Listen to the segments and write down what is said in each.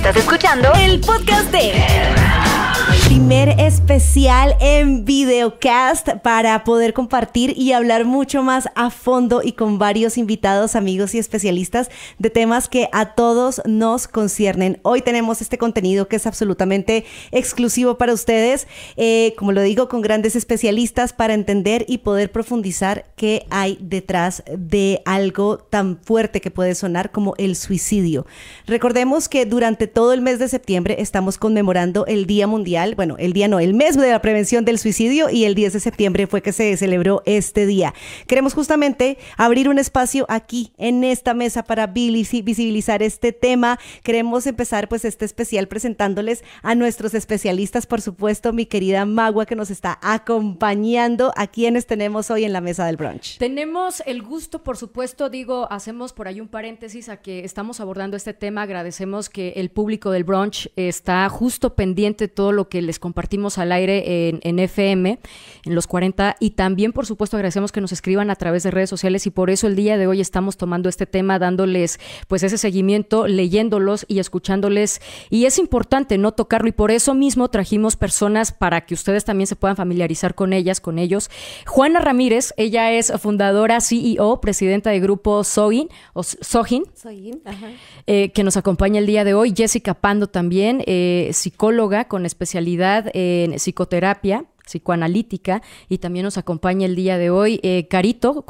Estás escuchando el podcast de... Primer especial en videocast para poder compartir y hablar mucho más a fondo y con varios invitados, amigos y especialistas de temas que a todos nos conciernen. Hoy tenemos este contenido que es absolutamente exclusivo para ustedes, como lo digo, con grandes especialistas para entender y poder profundizar qué hay detrás de algo tan fuerte que puede sonar como el suicidio. Recordemos que durante todo el mes de septiembre estamos conmemorando el Día Mundial, bueno, el mes de la prevención del suicidio, y el 10 de septiembre fue que se celebró este día. Queremos justamente abrir un espacio aquí en esta mesa para visibilizar este tema. Queremos empezar pues este especial presentándoles a nuestros especialistas, por supuesto, mi querida Magua, que nos está acompañando. ¿A quienes tenemos hoy en la mesa del brunch? Tenemos el gusto, por supuesto, hacemos por ahí un paréntesis a que estamos abordando este tema. Agradecemos que el público del brunch está justo pendiente de todo lo que les compartimos al aire en FM, en los 40, y también, por supuesto, agradecemos que nos escriban a través de redes sociales, y por eso el día de hoy estamos tomando este tema, dándoles pues ese seguimiento, leyéndolos y escuchándoles, y es importante no tocarlo, y por eso mismo trajimos personas para que ustedes también se puedan familiarizar con ellas, con ellos. Juana Ramírez, ella es fundadora, CEO, presidenta de grupo Sojin, que nos acompaña el día de hoy. Jessica Pando también, psicóloga con especialidad en psicoterapia psicoanalítica, y también nos acompaña el día de hoy Caro,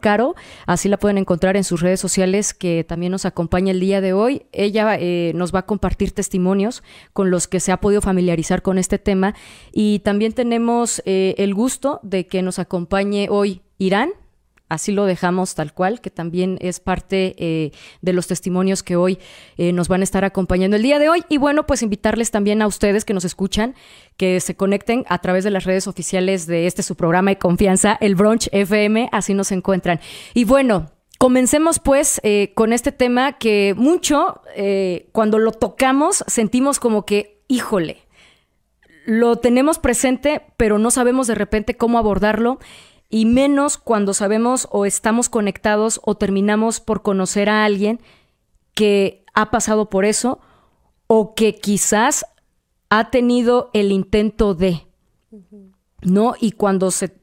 Caro, así la pueden encontrar en sus redes sociales, que también nos acompaña el día de hoy. Ella nos va a compartir testimonios con los que se ha podido familiarizar con este tema, y también tenemos el gusto de que nos acompañe hoy Irán. Así lo dejamos tal cual, que también es parte de los testimonios que hoy nos van a estar acompañando el día de hoy. Y bueno, pues invitarles también a ustedes que nos escuchan, que se conecten a través de las redes oficiales de su programa de confianza, el Brunch FM, así nos encuentran. Y bueno, comencemos pues con este tema que mucho, cuando lo tocamos, sentimos como que, híjole, lo tenemos presente, pero no sabemos de repente cómo abordarlo. Y menos cuando sabemos o estamos conectados o terminamos por conocer a alguien que ha pasado por eso, o que quizás ha tenido el intento de, ¿no? Y cuando se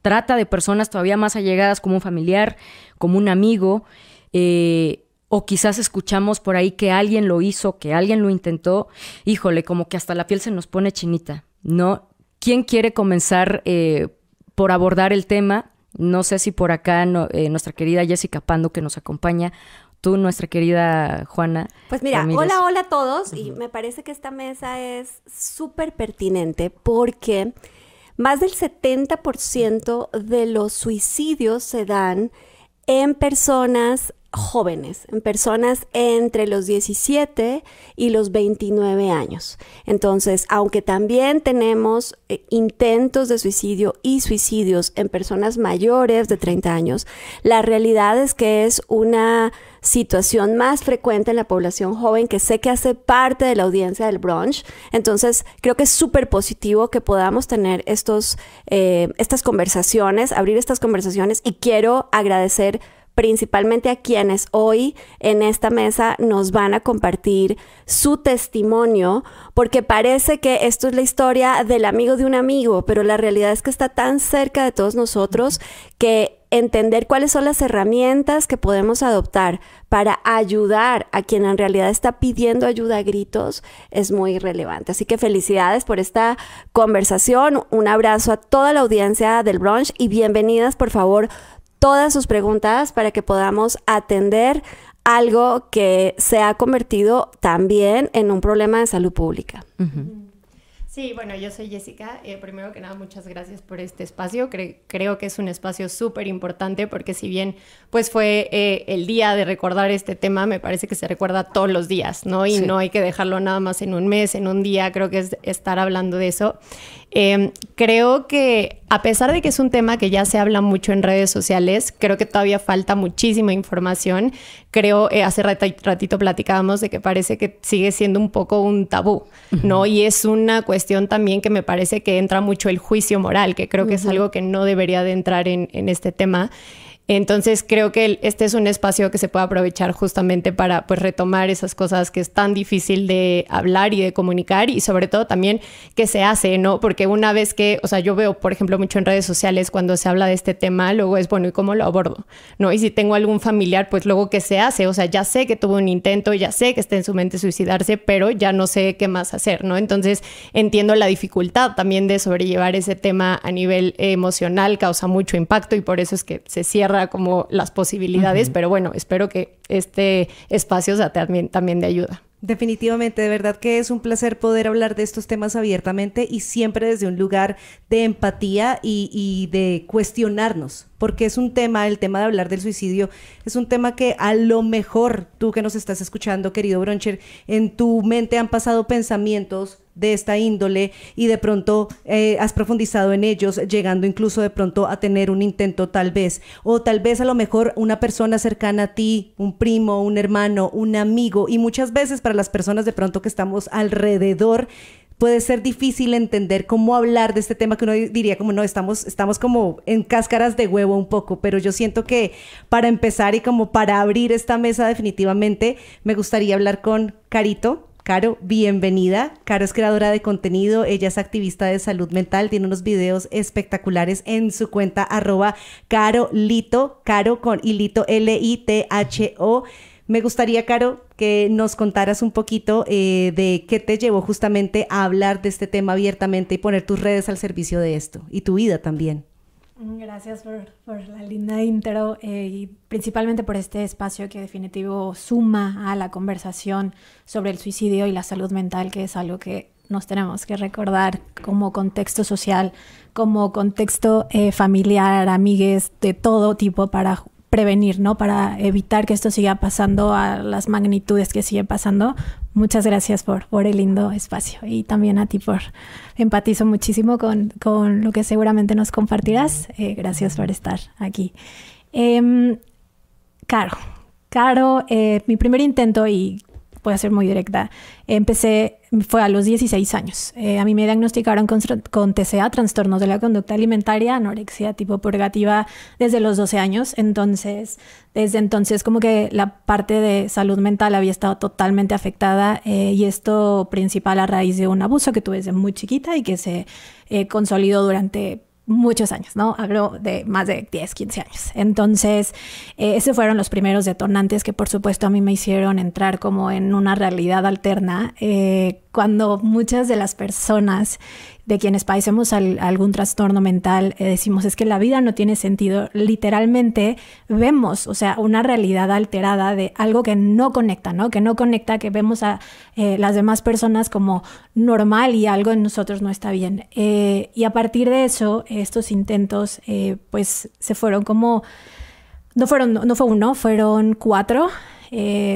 trata de personas todavía más allegadas, como un familiar, como un amigo, o quizás escuchamos por ahí que alguien lo hizo, que alguien lo intentó, híjole, como que hasta la piel se nos pone chinita, ¿no? ¿Quién quiere comenzar por abordar el tema? No sé si por acá nuestra querida Jessica Pando, que nos acompaña, tú, nuestra querida Juana. Pues mira, Ramírez. hola a todos, y me parece que esta mesa es súper pertinente porque más del 70% de los suicidios se dan en personas jóvenes, en personas entre los 17 y los 29 años. Entonces, aunque también tenemos intentos de suicidio y suicidios en personas mayores de 30 años, la realidad es que es una situación más frecuente en la población joven, que sé que hace parte de la audiencia del brunch. Entonces, creo que es súper positivo que podamos tener estas conversaciones, abrir estas conversaciones, y quiero agradecer principalmente a quienes hoy en esta mesa nos van a compartir su testimonio, porque parece que esto es la historia del amigo de un amigo, pero la realidad es que está tan cerca de todos nosotros que entender cuáles son las herramientas que podemos adoptar para ayudar a quien en realidad está pidiendo ayuda a gritos es muy relevante. Así que felicidades por esta conversación, un abrazo a toda la audiencia del brunch, y bienvenidas, por favor, todas sus preguntas para que podamos atender algo que se ha convertido también en un problema de salud pública. Sí, bueno, yo soy Jessica. Primero que nada, muchas gracias por este espacio. Creo que es un espacio súper importante, porque si bien pues fue el día de recordar este tema, me parece que se recuerda todos los días, ¿no? Y no hay que dejarlo nada más en un mes, en un día. Creo que es estar hablando de eso. Creo que a pesar de que es un tema que ya se habla mucho en redes sociales, creo que todavía falta muchísima información. Creo, hace ratito platicábamos de que parece que sigue siendo un poco un tabú, ¿no? Y es una cuestión también que me parece que entra mucho el juicio moral, que creo que es algo que no debería de entrar en este tema. Entonces creo que este es un espacio que se puede aprovechar justamente para pues retomar esas cosas que es tan difícil de hablar y de comunicar, y sobre todo también que se hace, ¿no? Porque una vez que, o sea, yo veo, por ejemplo, mucho en redes sociales cuando se habla de este tema, luego es, bueno, ¿y cómo lo abordo? ¿No? Y si tengo algún familiar, pues luego ¿qué se hace? O sea, ya sé que tuvo un intento, ya sé que está en su mente suicidarse, pero ya no sé qué más hacer, ¿no? Entonces entiendo la dificultad también de sobrellevar ese tema a nivel emocional, causa mucho impacto y por eso es que se cierra como las posibilidades, pero bueno, espero que este espacio sea también de ayuda. Definitivamente, de verdad que es un placer poder hablar de estos temas abiertamente y siempre desde un lugar de empatía y de cuestionarnos, porque es un tema, el tema de hablar del suicidio, es un tema que a lo mejor tú que nos estás escuchando, querido Broncher, en tu mente han pasado pensamientos de esta índole y de pronto has profundizado en ellos, llegando incluso de pronto a tener un intento tal vez, o tal vez a lo mejor una persona cercana a ti, un primo, un hermano, un amigo, y muchas veces para las personas de pronto que estamos alrededor puede ser difícil entender cómo hablar de este tema, que uno diría como no, estamos como en cáscaras de huevo un poco, pero yo siento que para empezar y como para abrir esta mesa definitivamente me gustaría hablar con Carito. Caro, bienvenida. Caro es creadora de contenido, ella es activista de salud mental, tiene unos videos espectaculares en su cuenta @carolito, Caro con hilito L-I-T-H-O. Me gustaría, Caro, que nos contaras un poquito de qué te llevó justamente a hablar de este tema abiertamente y poner tus redes al servicio de esto y tu vida también. Gracias por la linda intro y principalmente por este espacio que definitivo suma a la conversación sobre el suicidio y la salud mental, que es algo que nos tenemos que recordar como contexto social, como contexto familiar, amigues, de todo tipo para prevenir, ¿no? Para evitar que esto siga pasando a las magnitudes que sigue pasando. Muchas gracias por el lindo espacio y también a ti empatizo muchísimo con lo que seguramente nos compartirás. Gracias por estar aquí. Caro, mi primer intento, y voy a ser muy directa, fue a los 16 años. A mí me diagnosticaron con TCA, trastornos de la conducta alimentaria, anorexia tipo purgativa, desde los 12 años. Entonces, desde entonces como que la parte de salud mental había estado totalmente afectada y esto principal a raíz de un abuso que tuve desde muy chiquita y que se consolidó durante muchos años, ¿no? Hablo de más de 10, 15 años. Entonces, esos fueron los primeros detonantes que, por supuesto, a mí me hicieron entrar como en una realidad alterna. Cuando muchas de las personas de quienes padecemos algún trastorno mental decimos es que la vida no tiene sentido, literalmente vemos, o sea, una realidad alterada de algo que no conecta, ¿no? Que no conecta, que vemos a las demás personas como normal y algo en nosotros no está bien. Y a partir de eso, estos intentos, pues se fueron como, no fue uno, fueron 4.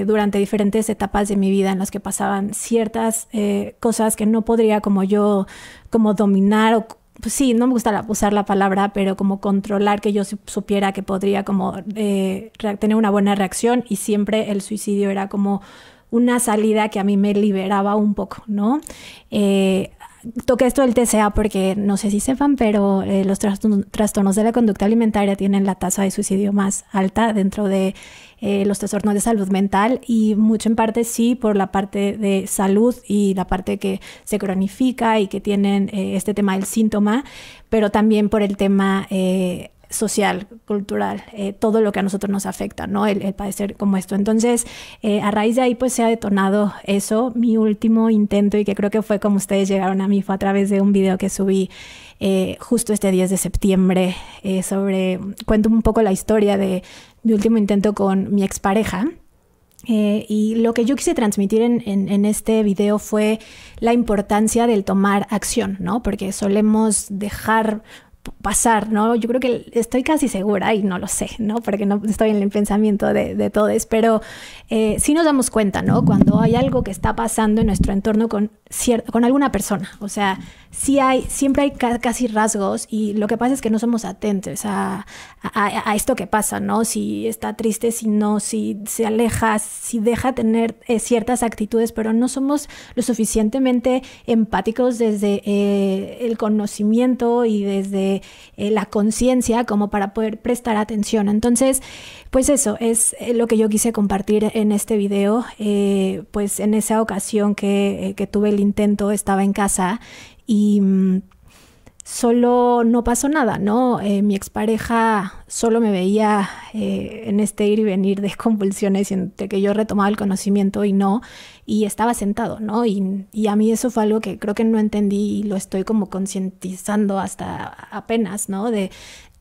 Durante diferentes etapas de mi vida en las que pasaban ciertas cosas que no podría como yo como dominar o pues sí, no me gusta usar la palabra, pero como controlar, que yo supiera que podría como tener una buena reacción, y siempre el suicidio era como una salida que a mí me liberaba un poco, ¿no? Toqué esto del TCA porque no sé si sepan, pero los trastornos de la conducta alimentaria tienen la tasa de suicidio más alta dentro de los trastornos de salud mental, y mucho en parte sí por la parte de salud y la parte que se cronifica y que tienen este tema del síntoma, pero también por el tema social, cultural, todo lo que a nosotros nos afecta, ¿no? El padecer como esto. Entonces, a raíz de ahí, pues se ha detonado eso. Mi último intento, y que creo que fue como ustedes llegaron a mí, fue a través de un video que subí justo este 10 de septiembre, cuento un poco la historia de mi último intento con mi expareja. Y lo que yo quise transmitir en este video fue la importancia del tomar acción, ¿no? Porque solemos dejar pasar, ¿no? Yo creo que estoy casi segura, y no lo sé, ¿no? Porque no estoy en el pensamiento de todos, pero sí nos damos cuenta, ¿no? Cuando hay algo que está pasando en nuestro entorno con alguna persona, o sea, siempre hay casi rasgos, y lo que pasa es que no somos atentos a esto que pasa, ¿no? Si está triste, si se aleja, si deja tener ciertas actitudes, pero no somos lo suficientemente empáticos desde el conocimiento y desde la conciencia como para poder prestar atención. Entonces, pues eso es lo que yo quise compartir en este video. Pues en esa ocasión que tuve el intento, estaba en casa y solo no pasó nada, ¿no? Mi expareja solo me veía en este ir y venir de convulsiones entre que yo retomaba el conocimiento y estaba sentado, ¿no? Y a mí eso fue algo que creo que no entendí y lo estoy como concientizando hasta apenas, ¿no?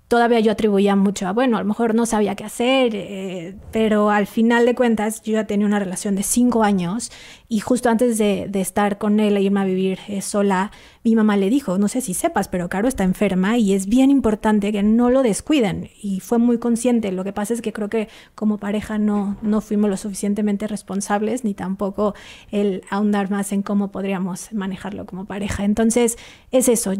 Todavía yo atribuía mucho a, bueno, a lo mejor no sabía qué hacer, pero al final de cuentas yo ya tenía una relación de 5 años y justo antes de estar con él e irme a vivir sola, mi mamá le dijo, no sé si sepas, pero Caro está enferma y es bien importante que no lo descuiden. Y fue muy consciente. Lo que pasa es que creo que como pareja no fuimos lo suficientemente responsables, ni tampoco el ahondar más en cómo podríamos manejarlo como pareja. Entonces es eso,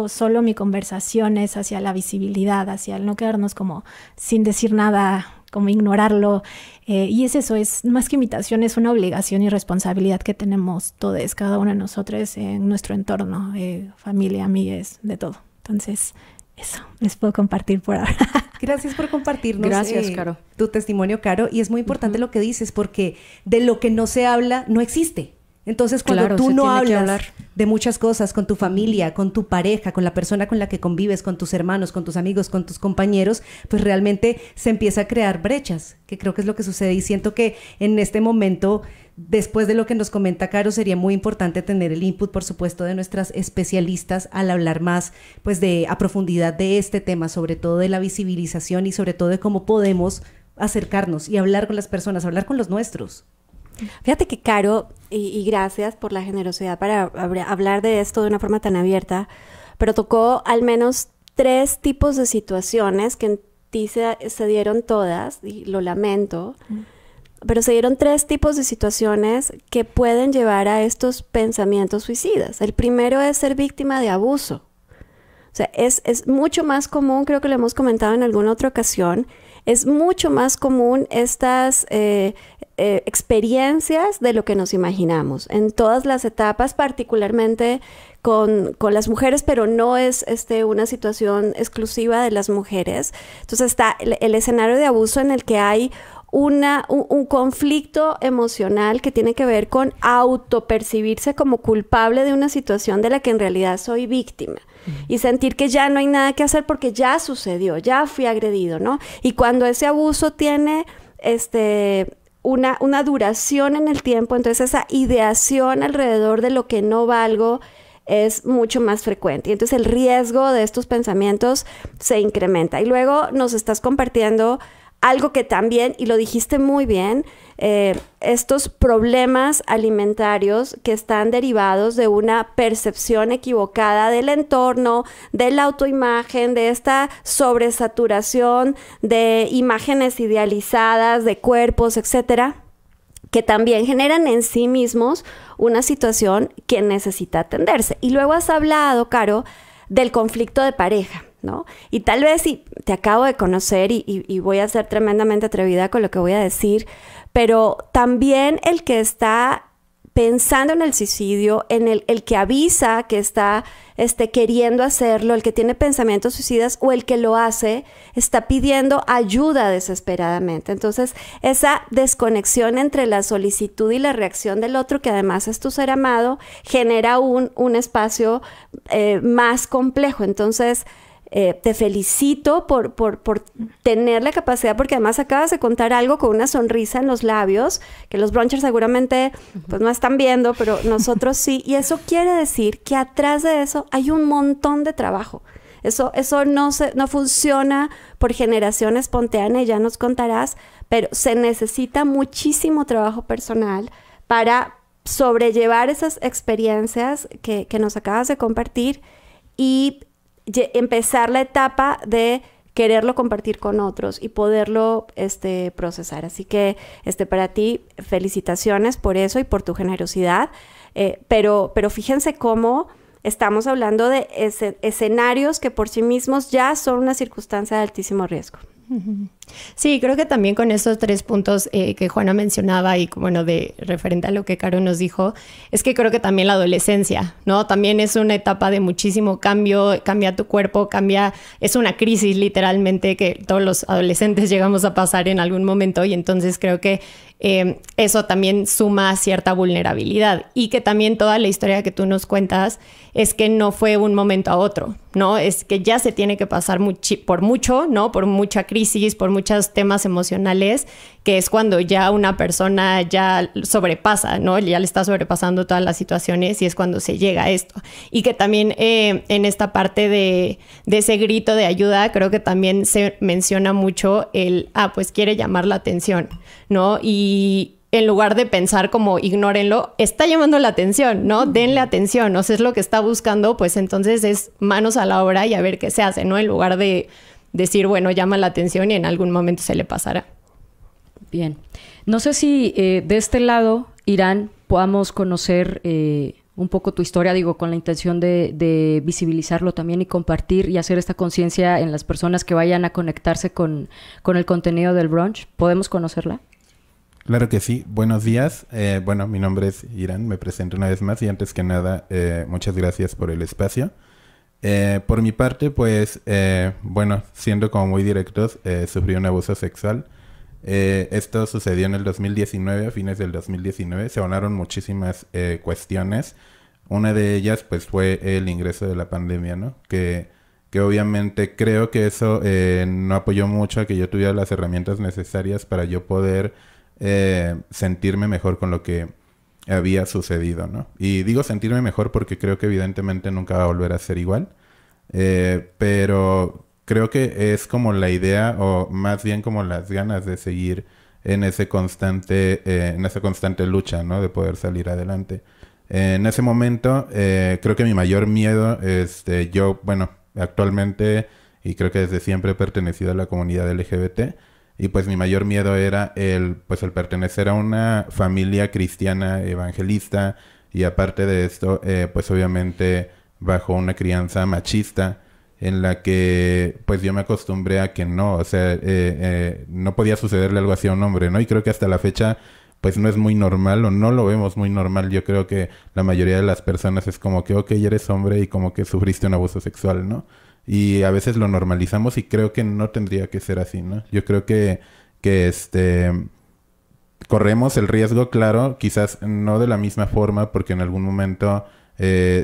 solo mi conversación es hacia la visibilidad, hacia el no quedarnos como sin decir nada, como ignorarlo, y es eso, es más que invitación, es una obligación y responsabilidad que tenemos todos, cada uno de nosotros en nuestro entorno, familia, amigues, de todo. Entonces, eso, les puedo compartir por ahora. Gracias por compartirnos. Gracias, Caro. Tu testimonio, Caro, y es muy importante lo que dices, porque de lo que no se habla, no existe. Entonces, cuando tú no hablas de muchas cosas con tu familia, con tu pareja, con la persona con la que convives, con tus hermanos, con tus amigos, con tus compañeros, pues realmente se empieza a crear brechas, que creo que es lo que sucede. Y siento que en este momento, después de lo que nos comenta Caro, sería muy importante tener el input, por supuesto, de nuestras especialistas al hablar más, pues, a profundidad de este tema, sobre todo de la visibilización y sobre todo de cómo podemos acercarnos y hablar con las personas, hablar con los nuestros. Fíjate que Caro, y gracias por la generosidad para hablar de esto de una forma tan abierta, pero tocó al menos 3 tipos de situaciones que en ti se dieron todas, y lo lamento, pero se dieron 3 tipos de situaciones que pueden llevar a estos pensamientos suicidas. El primero es ser víctima de abuso. O sea, es mucho más común, creo que lo hemos comentado en alguna otra ocasión, es mucho más común estas experiencias de lo que nos imaginamos en todas las etapas, particularmente con las mujeres, pero no es una situación exclusiva de las mujeres. Entonces está el escenario de abuso en el que hay un conflicto emocional que tiene que ver con autopercibirse como culpable de una situación de la que en realidad soy víctima. Y sentir que ya no hay nada que hacer porque ya sucedió, ya fui agredido, ¿no? Y cuando ese abuso tiene una duración en el tiempo, entonces esa ideación alrededor de lo que no valgo es mucho más frecuente. Y entonces el riesgo de estos pensamientos se incrementa. Y luego nos estás compartiendo algo que también, y lo dijiste muy bien, estos problemas alimentarios que están derivados de una percepción equivocada del entorno, de la autoimagen, de esta sobresaturación de imágenes idealizadas, de cuerpos, etcétera, que también generan en sí mismos una situación que necesita atenderse. Y luego has hablado, Caro, del conflicto de pareja, ¿no? Y tal vez, y te acabo de conocer y voy a ser tremendamente atrevida con lo que voy a decir, pero también el que está pensando en el suicidio, en el que avisa que está queriendo hacerlo, el que tiene pensamientos suicidas o el que lo hace, está pidiendo ayuda desesperadamente. Entonces, esa desconexión entre la solicitud y la reacción del otro, que además es tu ser amado, genera un espacio más complejo. Entonces, te felicito por tener la capacidad, porque además acabas de contar algo con una sonrisa en los labios, que los brunchers seguramente pues no están viendo, pero nosotros sí, y eso quiere decir que atrás de eso hay un montón de trabajo. Eso no funciona por generación espontánea, ya nos contarás, pero se necesita muchísimo trabajo personal para sobrellevar esas experiencias que nos acabas de compartir y empezar la etapa de quererlo compartir con otros y poderlo procesar. Así que para ti, felicitaciones por eso y por tu generosidad. Pero fíjense cómo estamos hablando de escenarios que por sí mismos ya son una circunstancia de altísimo riesgo. Sí, creo que también con estos 3 puntos que Juana mencionaba y bueno, de referente a lo que Caro nos dijo, es que creo que también la adolescencia, ¿no? También es una etapa de muchísimo cambio, cambia tu cuerpo, es una crisis literalmente que todos los adolescentes llegamos a pasar en algún momento, y entonces creo que eso también suma cierta vulnerabilidad, y que también toda la historia que tú nos cuentas es que no fue un momento a otro, ¿no? Es que ya se tiene que pasar por mucho, ¿no? Por mucha crisis, por muchos temas emocionales, que es cuando ya una persona ya sobrepasa, ¿no? Ya le está sobrepasando todas las situaciones, y es cuando se llega a esto. Y que también en esta parte de ese grito de ayuda, creo que también se menciona mucho pues quiere llamar la atención, ¿no? Y en lugar de pensar como ignórenlo, está llamando la atención, ¿no? Denle atención, o sea, es lo que está buscando, pues entonces es manos a la obra y a ver qué se hace, ¿no? En lugar de decir, bueno, llama la atención y en algún momento se le pasará. Bien. No sé si de este lado, Irán, podamos conocer un poco tu historia, digo, con la intención de visibilizarlo también y compartir y hacer esta conciencia en las personas que vayan a conectarse con el contenido del brunch. ¿Podemos conocerla? Claro que sí. Buenos días. Bueno, mi nombre es Irán, me presento una vez más y antes que nada, muchas gracias por el espacio. Por mi parte, pues, bueno, siendo como muy directos, sufrí un abuso sexual. Esto sucedió en el 2019, a fines del 2019. Se aunaron muchísimas cuestiones. Una de ellas, pues, fue el ingreso de la pandemia, ¿no? Que obviamente creo que eso no apoyó mucho a que yo tuviera las herramientas necesarias para yo poder sentirme mejor con lo que había sucedido, ¿no? Y digo sentirme mejor porque creo que evidentemente nunca va a volver a ser igual. Pero creo que es como la idea, o más bien como las ganas de seguir en esa constante lucha, ¿no? De poder salir adelante. En ese momento, creo que mi mayor miedo, yo, bueno, actualmente, y creo que desde siempre he pertenecido a la comunidad LGBT, y pues mi mayor miedo era el pertenecer a una familia cristiana evangelista, y aparte de esto, pues obviamente bajo una crianza machista, en la que pues yo me acostumbré a que no, o sea, no podía sucederle algo así a un hombre, ¿no? Y creo que hasta la fecha pues no es muy normal, o no lo vemos muy normal. Yo creo que la mayoría de las personas es como que, ok, eres hombre y como que sufriste un abuso sexual, ¿no? Y a veces lo normalizamos y creo que no tendría que ser así, ¿no? Yo creo que corremos el riesgo, claro, quizás no de la misma forma, porque en algún momento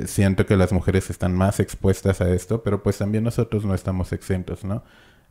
siento que las mujeres están más expuestas a esto, pero pues también nosotros no estamos exentos, ¿no?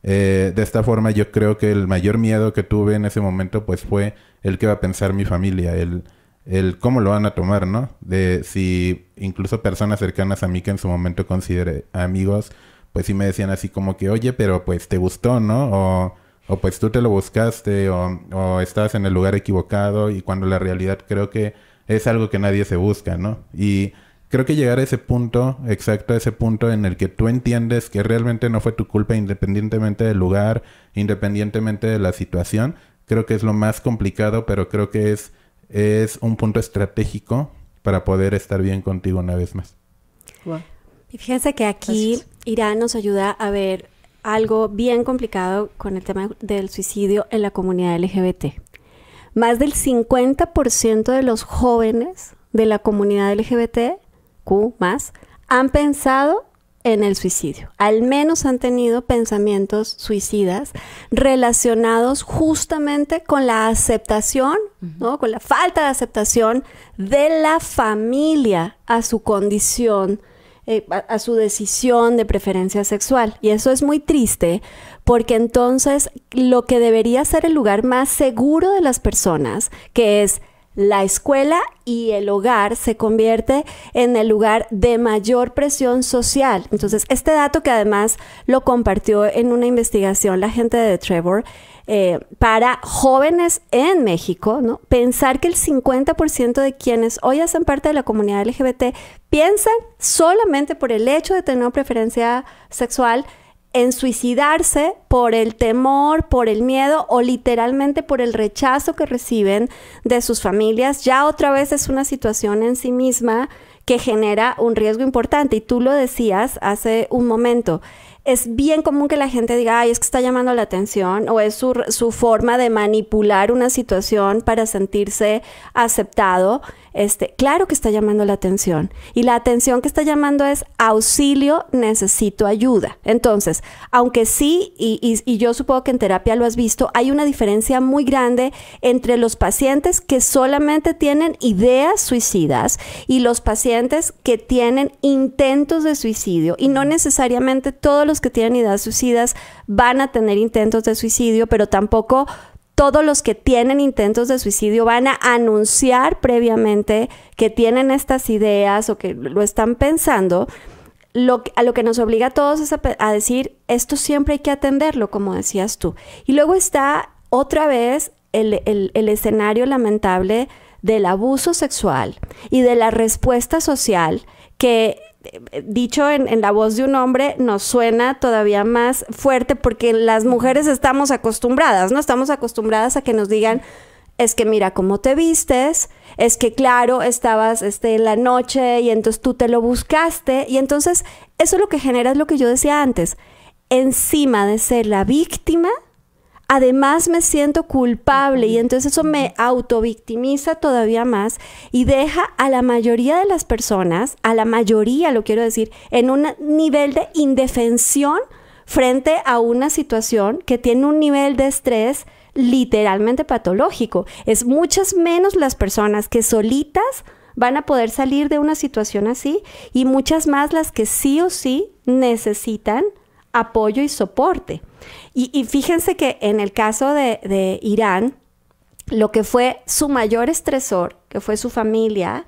De esta forma yo creo que el mayor miedo que tuve en ese momento pues fue el que va a pensar mi familia, el cómo lo van a tomar, ¿no? De si incluso personas cercanas a mí que en su momento consideré amigos, pues sí me decían así como que, oye, pero pues te gustó, ¿no? O pues tú te lo buscaste, o estabas en el lugar equivocado, y cuando la realidad creo que es algo que nadie se busca, ¿no? Y creo que llegar a ese punto, exacto, a ese punto en el que tú entiendes que realmente no fue tu culpa, independientemente del lugar, independientemente de la situación, creo que es lo más complicado, pero creo que es un punto estratégico para poder estar bien contigo una vez más. Wow. Y fíjense que aquí Irán nos ayuda a ver algo bien complicado con el tema del suicidio en la comunidad LGBT. Más del 50% de los jóvenes de la comunidad LGBTQ+, han pensado en el suicidio. Al menos han tenido pensamientos suicidas relacionados justamente con la aceptación, ¿no? Con la falta de aceptación de la familia a su condición, a su decisión de preferencia sexual. Y eso es muy triste, porque entonces lo que debería ser el lugar más seguro de las personas, que es la escuela y el hogar, se convierte en el lugar de mayor presión social. Entonces, este dato, que además lo compartió en una investigación la gente de Trevor, para jóvenes en México, ¿no? Pensar que el 50% de quienes hoy hacen parte de la comunidad LGBT piensan solamente por el hecho de tener una preferencia sexual en suicidarse por el temor, por el miedo o literalmente por el rechazo que reciben de sus familias, ya otra vez es una situación en sí misma que genera un riesgo importante. Y tú lo decías hace un momento, es bien común que la gente diga, ay, es que está llamando la atención, o es su forma de manipular una situación para sentirse aceptado. Claro que está llamando la atención. Y la atención que está llamando es auxilio, necesito ayuda. Entonces, aunque sí, y yo supongo que en terapia lo has visto, hay una diferencia muy grande entre los pacientes que solamente tienen ideas suicidas y los pacientes que tienen intentos de suicidio. Y no necesariamente todos los que tienen ideas suicidas van a tener intentos de suicidio, pero tampoco todos los que tienen intentos de suicidio van a anunciar previamente que tienen estas ideas o que lo están pensando. A lo que nos obliga a todos es a decir, esto siempre hay que atenderlo, como decías tú. Y luego está otra vez el escenario lamentable del abuso sexual y de la respuesta social que, dicho en la voz de un hombre, nos suena todavía más fuerte porque las mujeres estamos acostumbradas, ¿no? Estamos acostumbradas a que nos digan, es que mira cómo te vistes, es que claro, estabas en la noche y entonces tú te lo buscaste. Y entonces eso lo que genera es lo que yo decía antes. Encima de ser la víctima, además me siento culpable y entonces eso me autovictimiza todavía más y deja a la mayoría de las personas, a la mayoría lo quiero decir, en un nivel de indefensión frente a una situación que tiene un nivel de estrés literalmente patológico. Es muchas menos las personas que solitas van a poder salir de una situación así y muchas más las que sí o sí necesitan apoyo y soporte. Y fíjense que en el caso de Irán, lo que fue su mayor estresor, que fue su familia,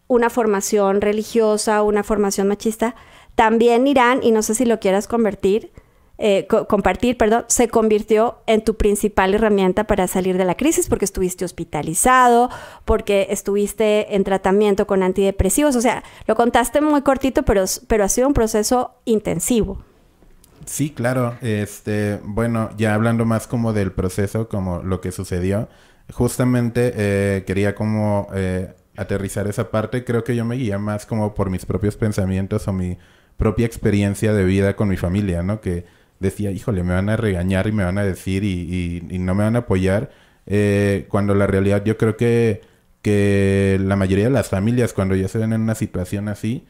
una formación religiosa, una formación machista, también Irán, y no sé si lo quieras compartir, se convirtió en tu principal herramienta para salir de la crisis porque estuviste hospitalizado, porque estuviste en tratamiento con antidepresivos. O sea, lo contaste muy cortito, pero ha sido un proceso intensivo. Sí, claro. Bueno, ya hablando más como del proceso, como lo que sucedió, justamente quería como aterrizar esa parte. Creo que yo me guía más como por mis propios pensamientos o mi propia experiencia de vida con mi familia, ¿no? Que decía, híjole, me van a regañar y me van a decir y no me van a apoyar. Cuando la realidad yo creo que la mayoría de las familias cuando ya se ven en una situación así,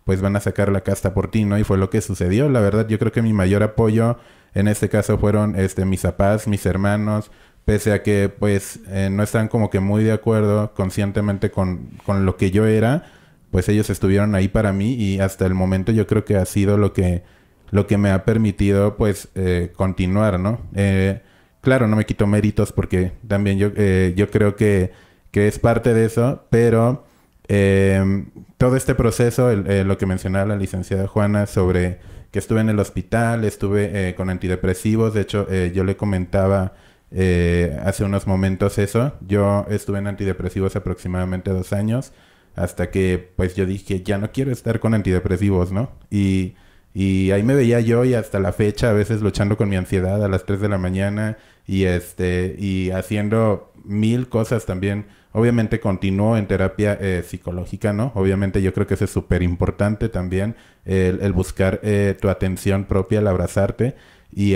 pues van a sacar la casta por ti, ¿no? Y fue lo que sucedió. La verdad, yo creo que mi mayor apoyo en este caso fueron mis papás, mis hermanos, pese a que pues no están como que muy de acuerdo conscientemente con lo que yo era, pues ellos estuvieron ahí para mí y hasta el momento yo creo que ha sido lo que me ha permitido pues continuar, ¿no? Claro, no me quito méritos porque también yo creo que es parte de eso, pero todo este proceso, lo que mencionaba la licenciada Juana sobre que estuve en el hospital, estuve con antidepresivos, de hecho yo le comentaba hace unos momentos eso, yo estuve en antidepresivos aproximadamente 2 años, hasta que pues yo dije, ya no quiero estar con antidepresivos, ¿no? Y ahí me veía yo y hasta la fecha a veces luchando con mi ansiedad a las 3 de la mañana y haciendo 1000 cosas también. Obviamente continúo en terapia psicológica, ¿no? Obviamente yo creo que eso es súper importante también, el buscar tu atención propia, el abrazarte. Y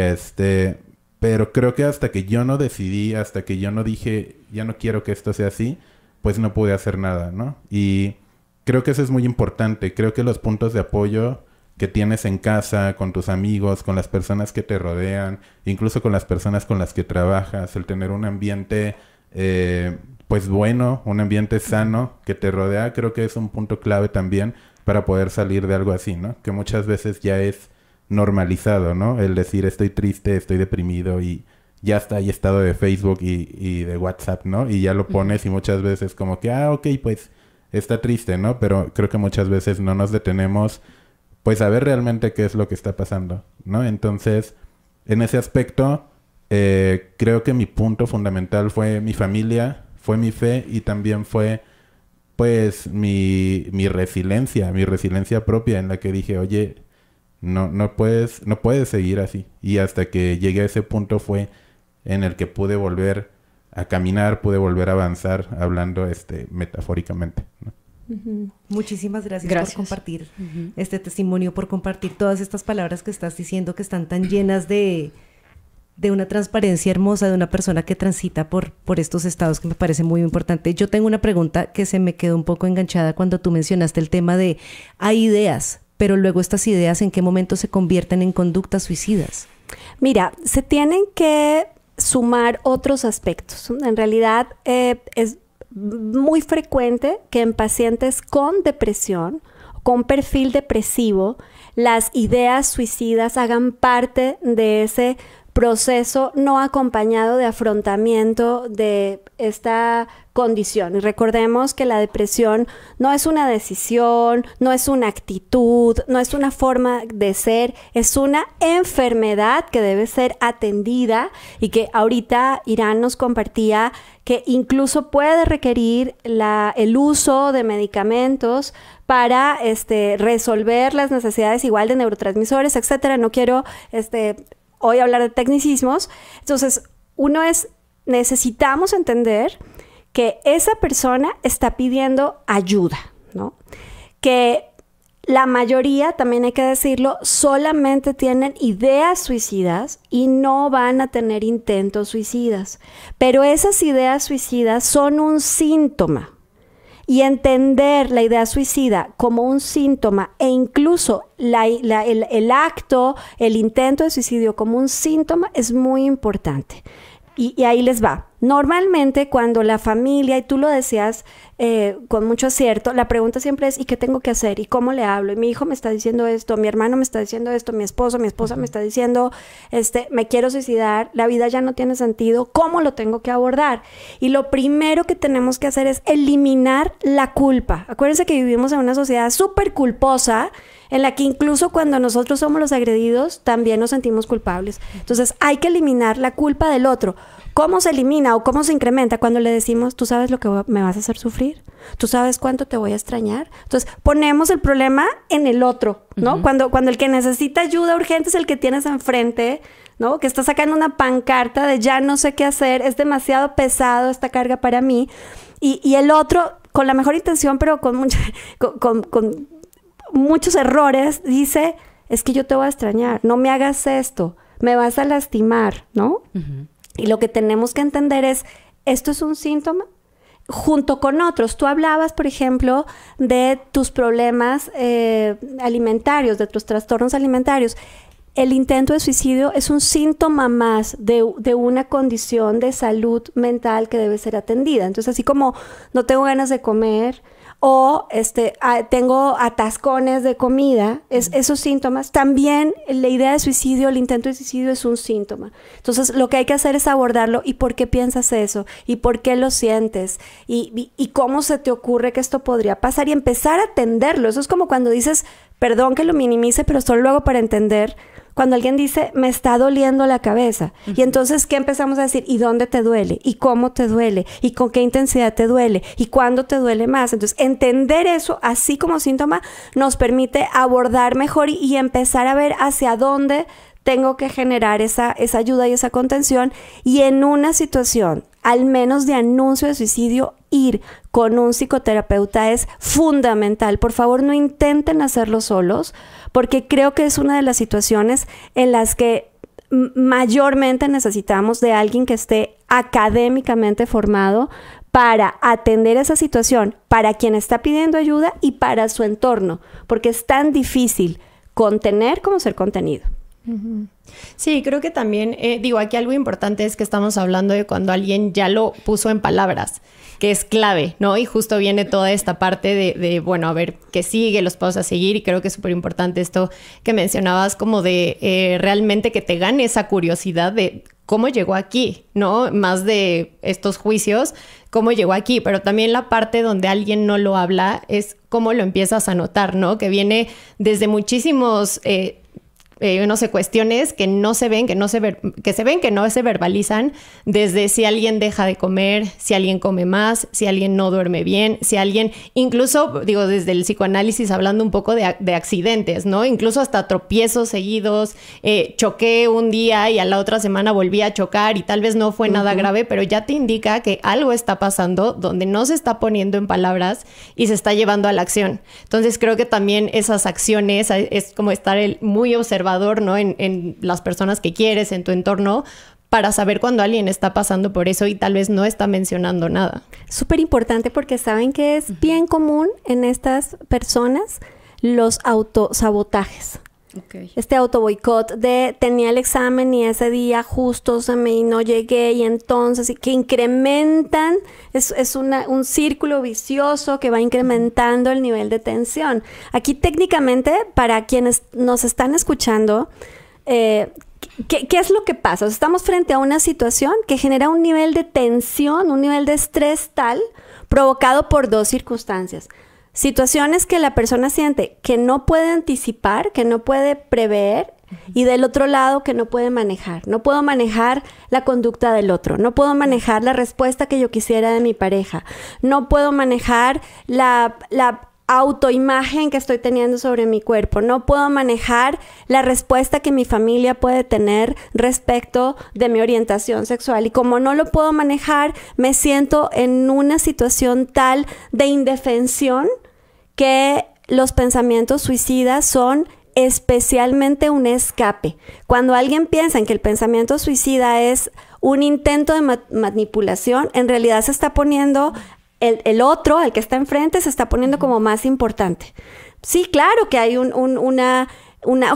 pero creo que hasta que yo no decidí, hasta que yo no dije, ya no quiero que esto sea así, pues no pude hacer nada, ¿no? Y creo que eso es muy importante. Creo que los puntos de apoyo que tienes en casa, con tus amigos, con las personas que te rodean, incluso con las personas con las que trabajas, el tener un ambiente pues bueno, un ambiente sano que te rodea, creo que es un punto clave también para poder salir de algo así, ¿no? Que muchas veces ya es normalizado, ¿no? El decir estoy triste, estoy deprimido y ya está ahí estado de Facebook y de WhatsApp, ¿no? Y ya lo pones y muchas veces como que, ok, pues está triste, ¿no? Pero creo que muchas veces no nos detenemos pues a ver realmente qué es lo que está pasando, ¿no? Entonces, en ese aspecto, creo que mi punto fundamental fue mi familia, fue mi fe y también fue pues mi resiliencia propia en la que dije, oye, no puedes seguir así. Y hasta que llegué a ese punto fue en el que pude volver a caminar, pude volver a avanzar, hablando metafóricamente, ¿no? Muchísimas gracias por compartir este testimonio, por compartir todas estas palabras que estás diciendo, que están tan llenas de una transparencia hermosa de una persona que transita por estos estados, que me parece muy importante. Yo tengo una pregunta que se me quedó un poco enganchada cuando tú mencionaste el tema de hay ideas, pero luego estas ideas, ¿en qué momento se convierten en conductas suicidas? Mira, se tienen que sumar otros aspectos. En realidad es muy frecuente que en pacientes con depresión, con perfil depresivo, las ideas suicidas hagan parte de ese proceso no acompañado de afrontamiento de esta condición. Y recordemos que la depresión no es una decisión, no es una actitud, no es una forma de ser, es una enfermedad que debe ser atendida y que ahorita Irán nos compartía que incluso puede requerir el uso de medicamentos para resolver las necesidades igual de neurotransmisores, etcétera. No quiero hoy hablar de tecnicismos. Entonces, necesitamos entender que esa persona está pidiendo ayuda, ¿no? Que la mayoría, también hay que decirlo, solamente tienen ideas suicidas y no van a tener intentos suicidas. Pero esas ideas suicidas son un síntoma. Y entender la idea suicida como un síntoma e incluso el acto, el intento de suicidio como un síntoma es muy importante. Y ahí les va. Normalmente cuando la familia, y tú lo decías con mucho acierto, la pregunta siempre es ¿y qué tengo que hacer? ¿Y cómo le hablo? Y mi hijo me está diciendo esto, mi hermano me está diciendo esto, mi esposa me está diciendo me quiero suicidar, la vida ya no tiene sentido, ¿cómo lo tengo que abordar? Y lo primero que tenemos que hacer es eliminar la culpa. Acuérdense que vivimos en una sociedad súper culposa, en la que incluso cuando nosotros somos los agredidos, también nos sentimos culpables. Entonces, hay que eliminar la culpa del otro. ¿Cómo se elimina o cómo se incrementa? Cuando le decimos, tú sabes lo que me vas a hacer sufrir, tú sabes cuánto te voy a extrañar. Entonces, ponemos el problema en el otro, ¿no? Cuando el que necesita ayuda urgente es el que tienes enfrente, ¿no? Que está sacando una pancarta de ya no sé qué hacer, es demasiado pesado esta carga para mí. Y el otro, con la mejor intención, pero con muchos errores, dice, es que yo te voy a extrañar, no me hagas esto, me vas a lastimar, ¿no? Y lo que tenemos que entender es, esto es un síntoma junto con otros. Tú hablabas, por ejemplo, de tus problemas alimentarios, de tus trastornos alimentarios. El intento de suicidio es un síntoma más de una condición de salud mental que debe ser atendida. Entonces, así como no tengo ganas de comer o tengo atascones de comida, esos síntomas, también la idea de suicidio, el intento de suicidio es un síntoma. Entonces, lo que hay que hacer es abordarlo. ¿Y por qué piensas eso? ¿Y por qué lo sientes? ¿Y cómo se te ocurre que esto podría pasar? Y empezar a atenderlo. Eso es como cuando dices, perdón que lo minimice, pero solo lo hago para entender. Cuando alguien dice, me está doliendo la cabeza. Y entonces, ¿qué empezamos a decir? ¿Y dónde te duele? ¿Y cómo te duele? ¿Y con qué intensidad te duele? ¿Y cuándo te duele más? Entonces, entender eso, así como síntoma, nos permite abordar mejor y empezar a ver hacia dónde tengo que generar esa ayuda y esa contención. Y en una situación, al menos de anuncio de suicidio, ir con un psicoterapeuta es fundamental. Por favor, no intenten hacerlo solos, porque creo que es una de las situaciones en las que mayormente necesitamos de alguien que esté académicamente formado para atender esa situación, para quien está pidiendo ayuda y para su entorno, porque es tan difícil contener como ser contenido. Sí, creo que también, aquí algo importante es que estamos hablando de cuando alguien ya lo puso en palabras, que es clave, ¿no? Y justo viene toda esta parte de bueno, a ver, ¿qué sigue? Los pasos a seguir. Y creo que es súper importante esto que mencionabas, como de realmente que te gane esa curiosidad de cómo llegó aquí, ¿no? Más de estos juicios, cómo llegó aquí. Pero también la parte donde alguien no lo habla es cómo lo empiezas a notar, ¿no? Que viene desde muchísimos no sé, cuestiones que no se ven, que no se verbalizan, desde si alguien deja de comer, si alguien come más, si alguien no duerme bien, si alguien, incluso, digo, desde el psicoanálisis hablando un poco de accidentes, ¿no? Incluso hasta tropiezos seguidos, choqué un día y a la otra semana volví a chocar y tal vez no fue nada grave, pero ya te indica que algo está pasando donde no se está poniendo en palabras y se está llevando a la acción. Entonces creo que también esas acciones es como estar muy observador, ¿no? En las personas que quieres, en tu entorno, para saber cuando alguien está pasando por eso y tal vez no está mencionando nada. Súper importante porque saben que es bien común en estas personas los autosabotajes. Okay. Este autoboicot de tenía el examen y ese día justo y no llegué y entonces, y que incrementan, es un círculo vicioso que va incrementando el nivel de tensión. Aquí técnicamente, para quienes nos están escuchando, ¿qué es lo que pasa? O sea, estamos frente a una situación que genera un nivel de tensión, un nivel de estrés tal, provocado por dos circunstancias. Situaciones que la persona siente que no puede anticipar, que no puede prever, y del otro lado que no puede manejar. No puedo manejar la conducta del otro, no puedo manejar la respuesta que yo quisiera de mi pareja, no puedo manejar la autoimagen que estoy teniendo sobre mi cuerpo, no puedo manejar la respuesta que mi familia puede tener respecto de mi orientación sexual. Y como no lo puedo manejar, me siento en una situación tal de indefensión que los pensamientos suicidas son especialmente un escape. Cuando alguien piensa en que el pensamiento suicida es un intento de manipulación, en realidad se está poniendo el otro, el que está enfrente, se está poniendo como más importante. Sí, claro que hay una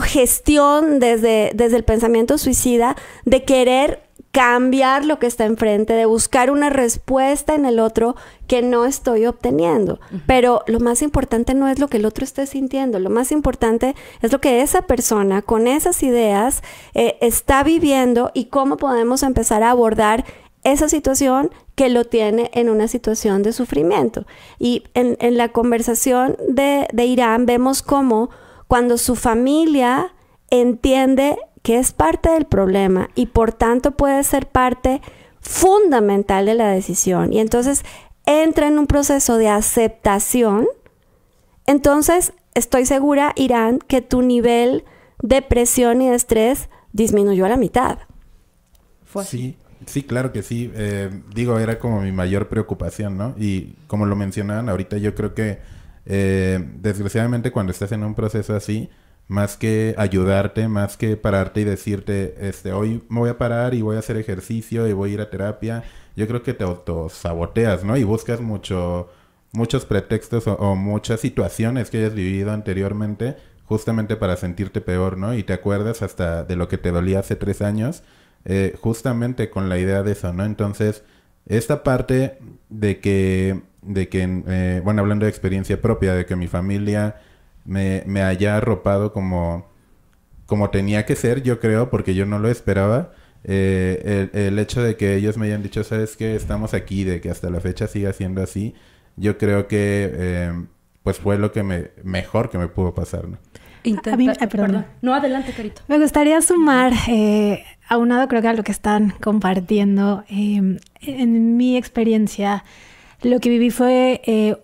gestión desde el pensamiento suicida de querer cambiar lo que está enfrente, de buscar una respuesta en el otro que no estoy obteniendo. Pero lo más importante no es lo que el otro esté sintiendo, lo más importante es lo que esa persona con esas ideas está viviendo y cómo podemos empezar a abordar esa situación que lo tiene en una situación de sufrimiento. Y en la conversación de Irán vemos cómo cuando su familia entiende que es parte del problema y por tanto puede ser parte fundamental de la decisión y entonces entra en un proceso de aceptación, entonces estoy segura, Irán, que tu nivel de presión y de estrés disminuyó a la mitad. ¿Fue así? Sí, claro que sí. Era como mi mayor preocupación, ¿no? Y como lo mencionaban ahorita, yo creo que desgraciadamente cuando estás en un proceso así, más que ayudarte, más que pararte y decirte, hoy me voy a parar y voy a hacer ejercicio y voy a ir a terapia, yo creo que te autosaboteas, ¿no? Y buscas muchos pretextos o muchas situaciones que hayas vivido anteriormente justamente para sentirte peor, ¿no? Y te acuerdas hasta de lo que te dolía hace 3 años, justamente con la idea de eso, ¿no? Entonces, esta parte de que hablando de experiencia propia, de que mi familia me haya arropado como tenía que ser, yo creo, porque yo no lo esperaba. El hecho de que ellos me hayan dicho, ¿sabes qué? Estamos aquí, de que hasta la fecha siga siendo así, yo creo que pues fue lo que mejor que me pudo pasar, ¿no? Perdón. No, adelante, Carito. Me gustaría sumar, aunado creo que a lo que están compartiendo. En mi experiencia, lo que viví fue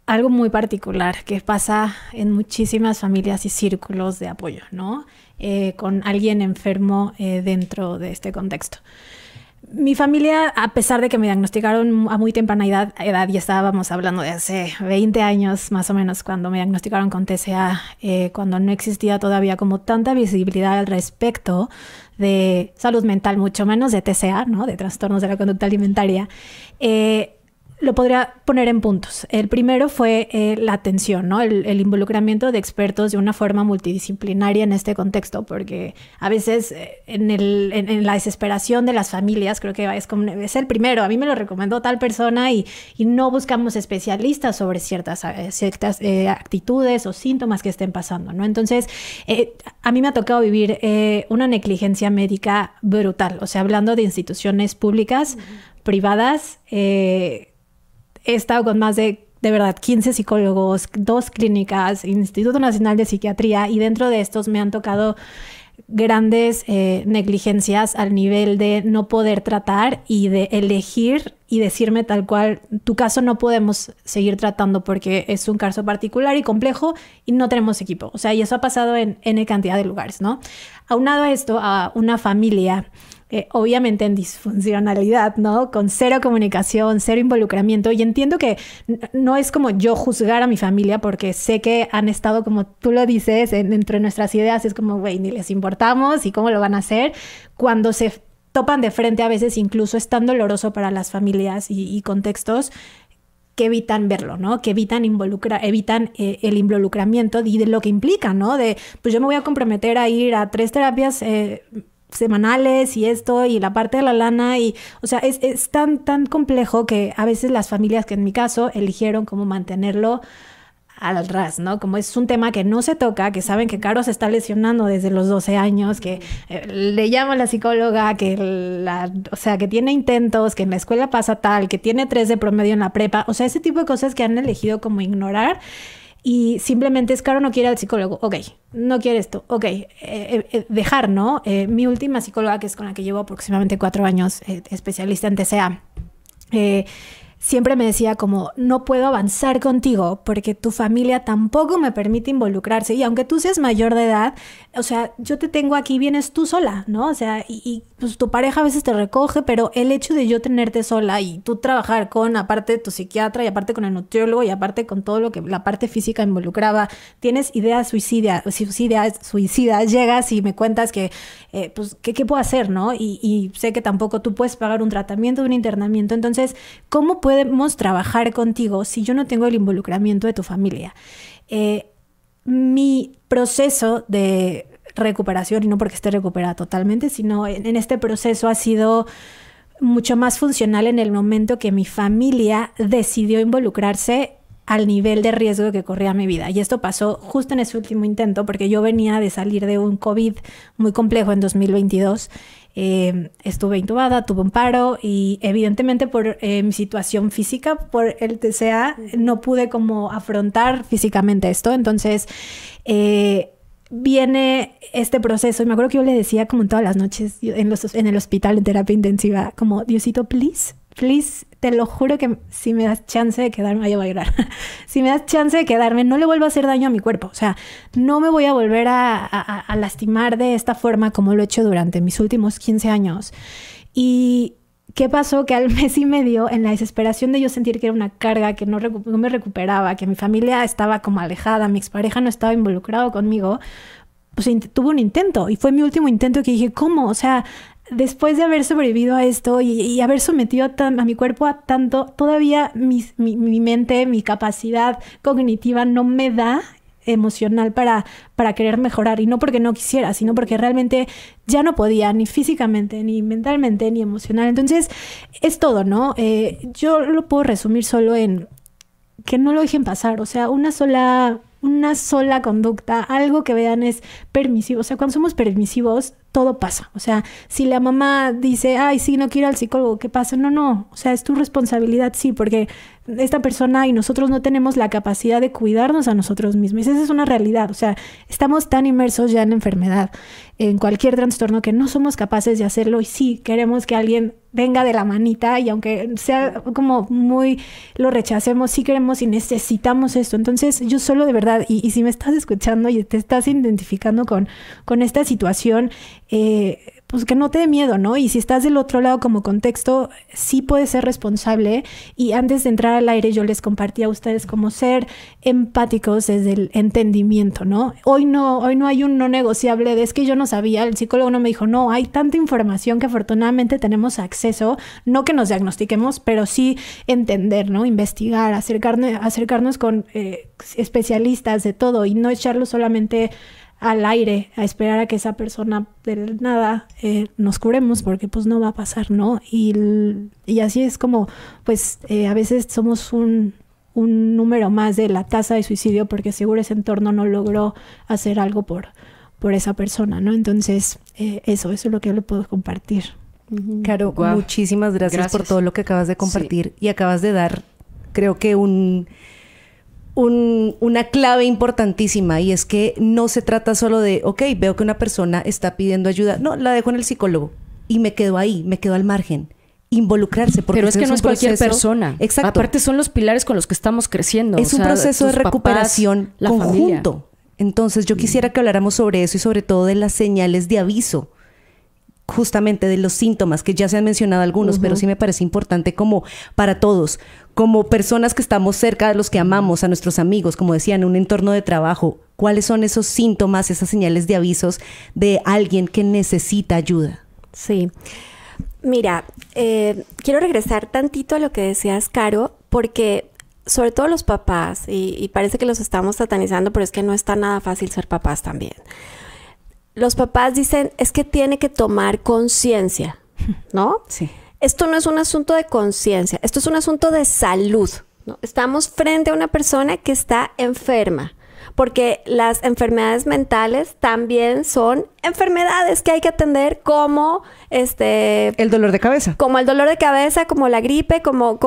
algo muy particular que pasa en muchísimas familias y círculos de apoyo, ¿no? Con alguien enfermo dentro de este contexto. Mi familia, a pesar de que me diagnosticaron a muy temprana edad, y estábamos hablando de hace 20 años más o menos, cuando me diagnosticaron con TCA, cuando no existía todavía como tanta visibilidad al respecto de salud mental, mucho menos de TCA, ¿no? De trastornos de la conducta alimentaria, lo podría poner en puntos. El primero fue la atención, ¿no? El involucramiento de expertos de una forma multidisciplinaria en este contexto, porque a veces en la desesperación de las familias, creo que es el primero. A mí me lo recomendó tal persona y no buscamos especialistas sobre ciertas actitudes o síntomas que estén pasando, ¿no? Entonces, a mí me ha tocado vivir una negligencia médica brutal. O sea, hablando de instituciones públicas, privadas, he estado con más de de verdad 15 psicólogos, 2 clínicas, Instituto Nacional de Psiquiatría, y dentro de estos me han tocado grandes negligencias al nivel de no poder tratar y de elegir y decirme tal cual, tu caso no podemos seguir tratando porque es un caso particular y complejo y no tenemos equipo. O sea, y eso ha pasado en N cantidad de lugares, ¿no? Aunado a esto, a una familia obviamente en disfuncionalidad, ¿no? Con cero comunicación, cero involucramiento. Y entiendo que no es como yo juzgar a mi familia, porque sé que han estado, como tú lo dices, entre nuestras ideas, es como, güey, ni les importamos y cómo lo van a hacer. Cuando se topan de frente, a veces incluso es tan doloroso para las familias y contextos que evitan verlo, ¿no? Que evitan el involucramiento y de lo que implica, ¿no? De, pues yo me voy a comprometer a ir a 3 terapias semanales y esto y la parte de la lana y, o sea, es tan complejo que a veces las familias, que en mi caso eligieron como mantenerlo al ras, ¿no? Como es un tema que no se toca, que saben que Caro se está lesionando desde los 12 años, que le llama a la psicóloga, o sea, que tiene intentos, que en la escuela pasa tal, que tiene 3 de promedio en la prepa, o sea, ese tipo de cosas que han elegido como ignorar. Y simplemente es, Caro no quiere al psicólogo, ok, no quiere esto, ok, dejar, ¿no? Mi última psicóloga, que es con la que llevo aproximadamente 4 años, especialista en TCA, siempre me decía como, no puedo avanzar contigo porque tu familia tampoco me permite involucrarse, y aunque tú seas mayor de edad, o sea, yo te tengo aquí, vienes tú sola, ¿no? O sea, y pues tu pareja a veces te recoge, pero el hecho de yo tenerte sola y tú trabajar con, aparte tu psiquiatra y aparte con el nutriólogo y aparte con todo lo que la parte física involucraba, tienes ideas suicidas, llegas y me cuentas que, pues, ¿qué puedo hacer, no? Y sé que tampoco tú puedes pagar un tratamiento, un internamiento, entonces, ¿cómo podemos trabajar contigo si yo no tengo el involucramiento de tu familia? Mi proceso de recuperación, y no porque esté recuperada totalmente, sino en este proceso ha sido mucho más funcional en el momento que mi familia decidió involucrarse al nivel de riesgo que corría mi vida. Y esto pasó justo en ese último intento, porque yo venía de salir de un COVID muy complejo en 2022. Estuve intubada, tuve un paro y evidentemente por mi situación física, por el TCA, no pude como afrontar físicamente esto. Entonces viene este proceso y me acuerdo que yo le decía como todas las noches en el hospital en terapia intensiva, como, Diosito, please, te lo juro que si me das chance de quedarme, yo voy a llorar, si me das chance de quedarme, no le vuelvo a hacer daño a mi cuerpo, o sea, no me voy a volver a lastimar de esta forma como lo he hecho durante mis últimos 15 años. Y ¿qué pasó? Que al mes y medio, en la desesperación de yo sentir que era una carga, que no me recuperaba, que mi familia estaba como alejada, mi expareja no estaba involucrado conmigo, pues tuve un intento, y fue mi último intento, que dije, ¿cómo? O sea, después de haber sobrevivido a esto y haber sometido a mi cuerpo a tanto, todavía mi mente, mi capacidad cognitiva no me da emocional para querer mejorar, y no porque no quisiera, sino porque realmente ya no podía, ni físicamente, ni mentalmente, ni emocional. Entonces es todo, ¿no? Yo lo puedo resumir solo en que no lo dejen pasar, o sea, una sola conducta, algo que vean es permisivo. O sea, cuando somos permisivos, todo pasa. O sea, si la mamá dice, ay, sí, no quiero ir al psicólogo, ¿qué pasa? No. O sea, es tu responsabilidad, sí, porque esta persona y nosotros no tenemos la capacidad de cuidarnos a nosotros mismos. Esa es una realidad. O sea, estamos tan inmersos ya en la enfermedad, en cualquier trastorno, que no somos capaces de hacerlo. Y sí, queremos que alguien venga de la manita, y aunque sea como muy lo rechacemos, sí queremos y necesitamos esto. Entonces, yo solo de verdad, y si me estás escuchando y te estás identificando con esta situación, pues que no te dé miedo, ¿no? Y si estás del otro lado como contexto, sí puedes ser responsable. Y antes de entrar al aire yo les compartí a ustedes cómo ser empáticos desde el entendimiento, ¿no? Hoy no hay un no negociable de, es que yo no sabía, el psicólogo no me dijo, no, hay tanta información que afortunadamente tenemos acceso, no que nos diagnostiquemos, pero sí entender, ¿no? Investigar, acercarnos con especialistas de todo, y no echarlo solamente al aire, a esperar a que esa persona de nada nos curemos, porque pues no va a pasar, ¿no? Y así es como, pues a veces somos un número más de la tasa de suicidio, porque seguro ese entorno no logró hacer algo por esa persona, ¿no? Entonces, eso es lo que yo le puedo compartir. Caro, muchísimas gracias por todo lo que acabas de compartir, y acabas de dar creo que una clave importantísima, y es que no se trata solo de, ok, veo que una persona está pidiendo ayuda, no, la dejo en el psicólogo y me quedo ahí, me quedo al margen. Involucrarse, porque pero es que no es cualquier persona. Exacto. Aparte son los pilares con los que estamos creciendo. Es un proceso de recuperación conjunto. Familia. Entonces yo quisiera que habláramos sobre eso y sobre todo de las señales de aviso, justamente de los síntomas, que ya se han mencionado algunos, pero sí me parece importante como para todos, como personas que estamos cerca de los que amamos, a nuestros amigos, como decía, en un entorno de trabajo, ¿cuáles son esos síntomas, esas señales de avisos de alguien que necesita ayuda? Sí. Mira, quiero regresar tantito a lo que decías, Caro, porque sobre todo los papás, y parece que los estamos satanizando, pero es que no está nada fácil ser papás también. Los papás dicen, es que tiene que tomar conciencia, ¿no? Sí. Esto no es un asunto de conciencia, esto es un asunto de salud, ¿no? Estamos frente a una persona que está enferma. Porque las enfermedades mentales también son enfermedades que hay que atender como el dolor de cabeza. Como el dolor de cabeza, como la gripe, como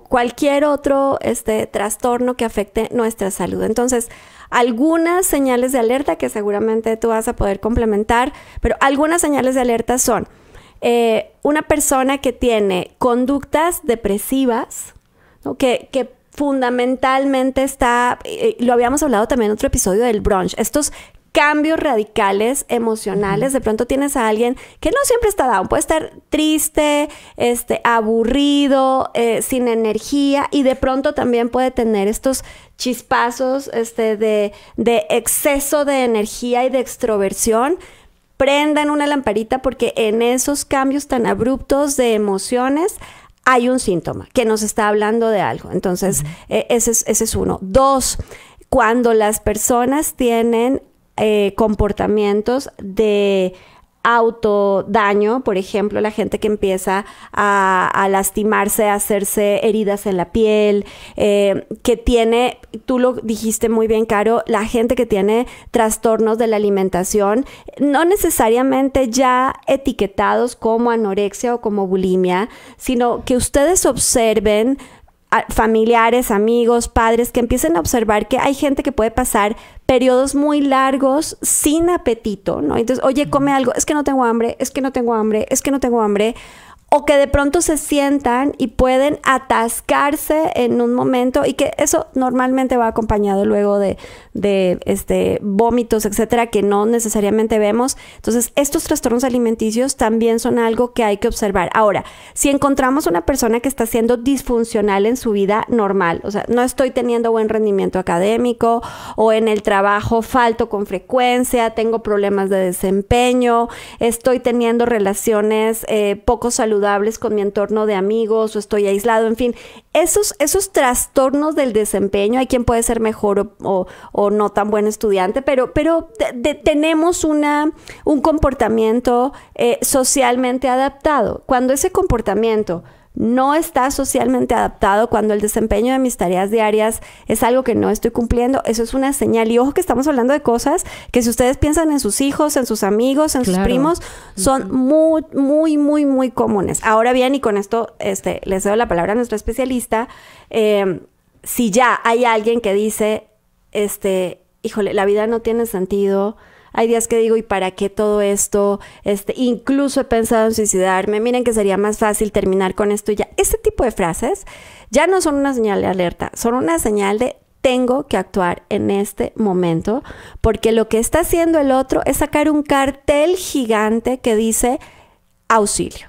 cualquier otro trastorno que afecte nuestra salud. Entonces, algunas señales de alerta que seguramente tú vas a poder complementar, pero algunas señales de alerta son una persona que tiene conductas depresivas, ¿no? que fundamentalmente está, lo habíamos hablado también en otro episodio del brunch, estos cambios radicales emocionales. De pronto tienes a alguien que no siempre está down, puede estar triste, aburrido, sin energía, y de pronto también puede tener estos chispazos de exceso de energía y de extroversión. Prendan una lamparita, porque en esos cambios tan abruptos de emociones hay un síntoma que nos está hablando de algo. Entonces, ese es uno. 2, cuando las personas tienen comportamientos de autodaño, por ejemplo, la gente que empieza a lastimarse, a hacerse heridas en la piel, que tiene, tú lo dijiste muy bien, Caro, la gente que tiene trastornos de la alimentación, no necesariamente ya etiquetados como anorexia o como bulimia, sino que ustedes observen familiares, amigos, padres, que empiecen a observar que hay gente que puede pasar periodos muy largos sin apetito, ¿no? Entonces, oye, come algo, es que no tengo hambre, es que no tengo hambre, es que no tengo hambre. O que de pronto se sientan y pueden atascarse en un momento, y que eso normalmente va acompañado luego de vómitos, etcétera, que no necesariamente vemos. Entonces, estos trastornos alimenticios también son algo que hay que observar. Ahora, si encontramos una persona que está siendo disfuncional en su vida normal, o sea, no estoy teniendo buen rendimiento académico, o en el trabajo falto con frecuencia, tengo problemas de desempeño, estoy teniendo relaciones poco saludables con mi entorno de amigos, o estoy aislado, en fin, esos trastornos del desempeño, hay quien puede ser mejor o no tan buen estudiante, pero tenemos un comportamiento socialmente adaptado. Cuando ese comportamiento no está socialmente adaptado, cuando el desempeño de mis tareas diarias es algo que no estoy cumpliendo, eso es una señal. Y ojo que estamos hablando de cosas que, si ustedes piensan en sus hijos, en sus amigos, en sus primos, son muy, muy, muy, muy comunes. Ahora bien, y con esto les doy la palabra a nuestra especialista, si ya hay alguien que dice, híjole, la vida no tiene sentido, hay días que digo, ¿y para qué todo esto? Incluso he pensado en suicidarme. Miren que sería más fácil terminar con esto ya. Este tipo de frases ya no son una señal de alerta, son una señal de tengo que actuar en este momento, porque lo que está haciendo el otro es sacar un cartel gigante que dice auxilio,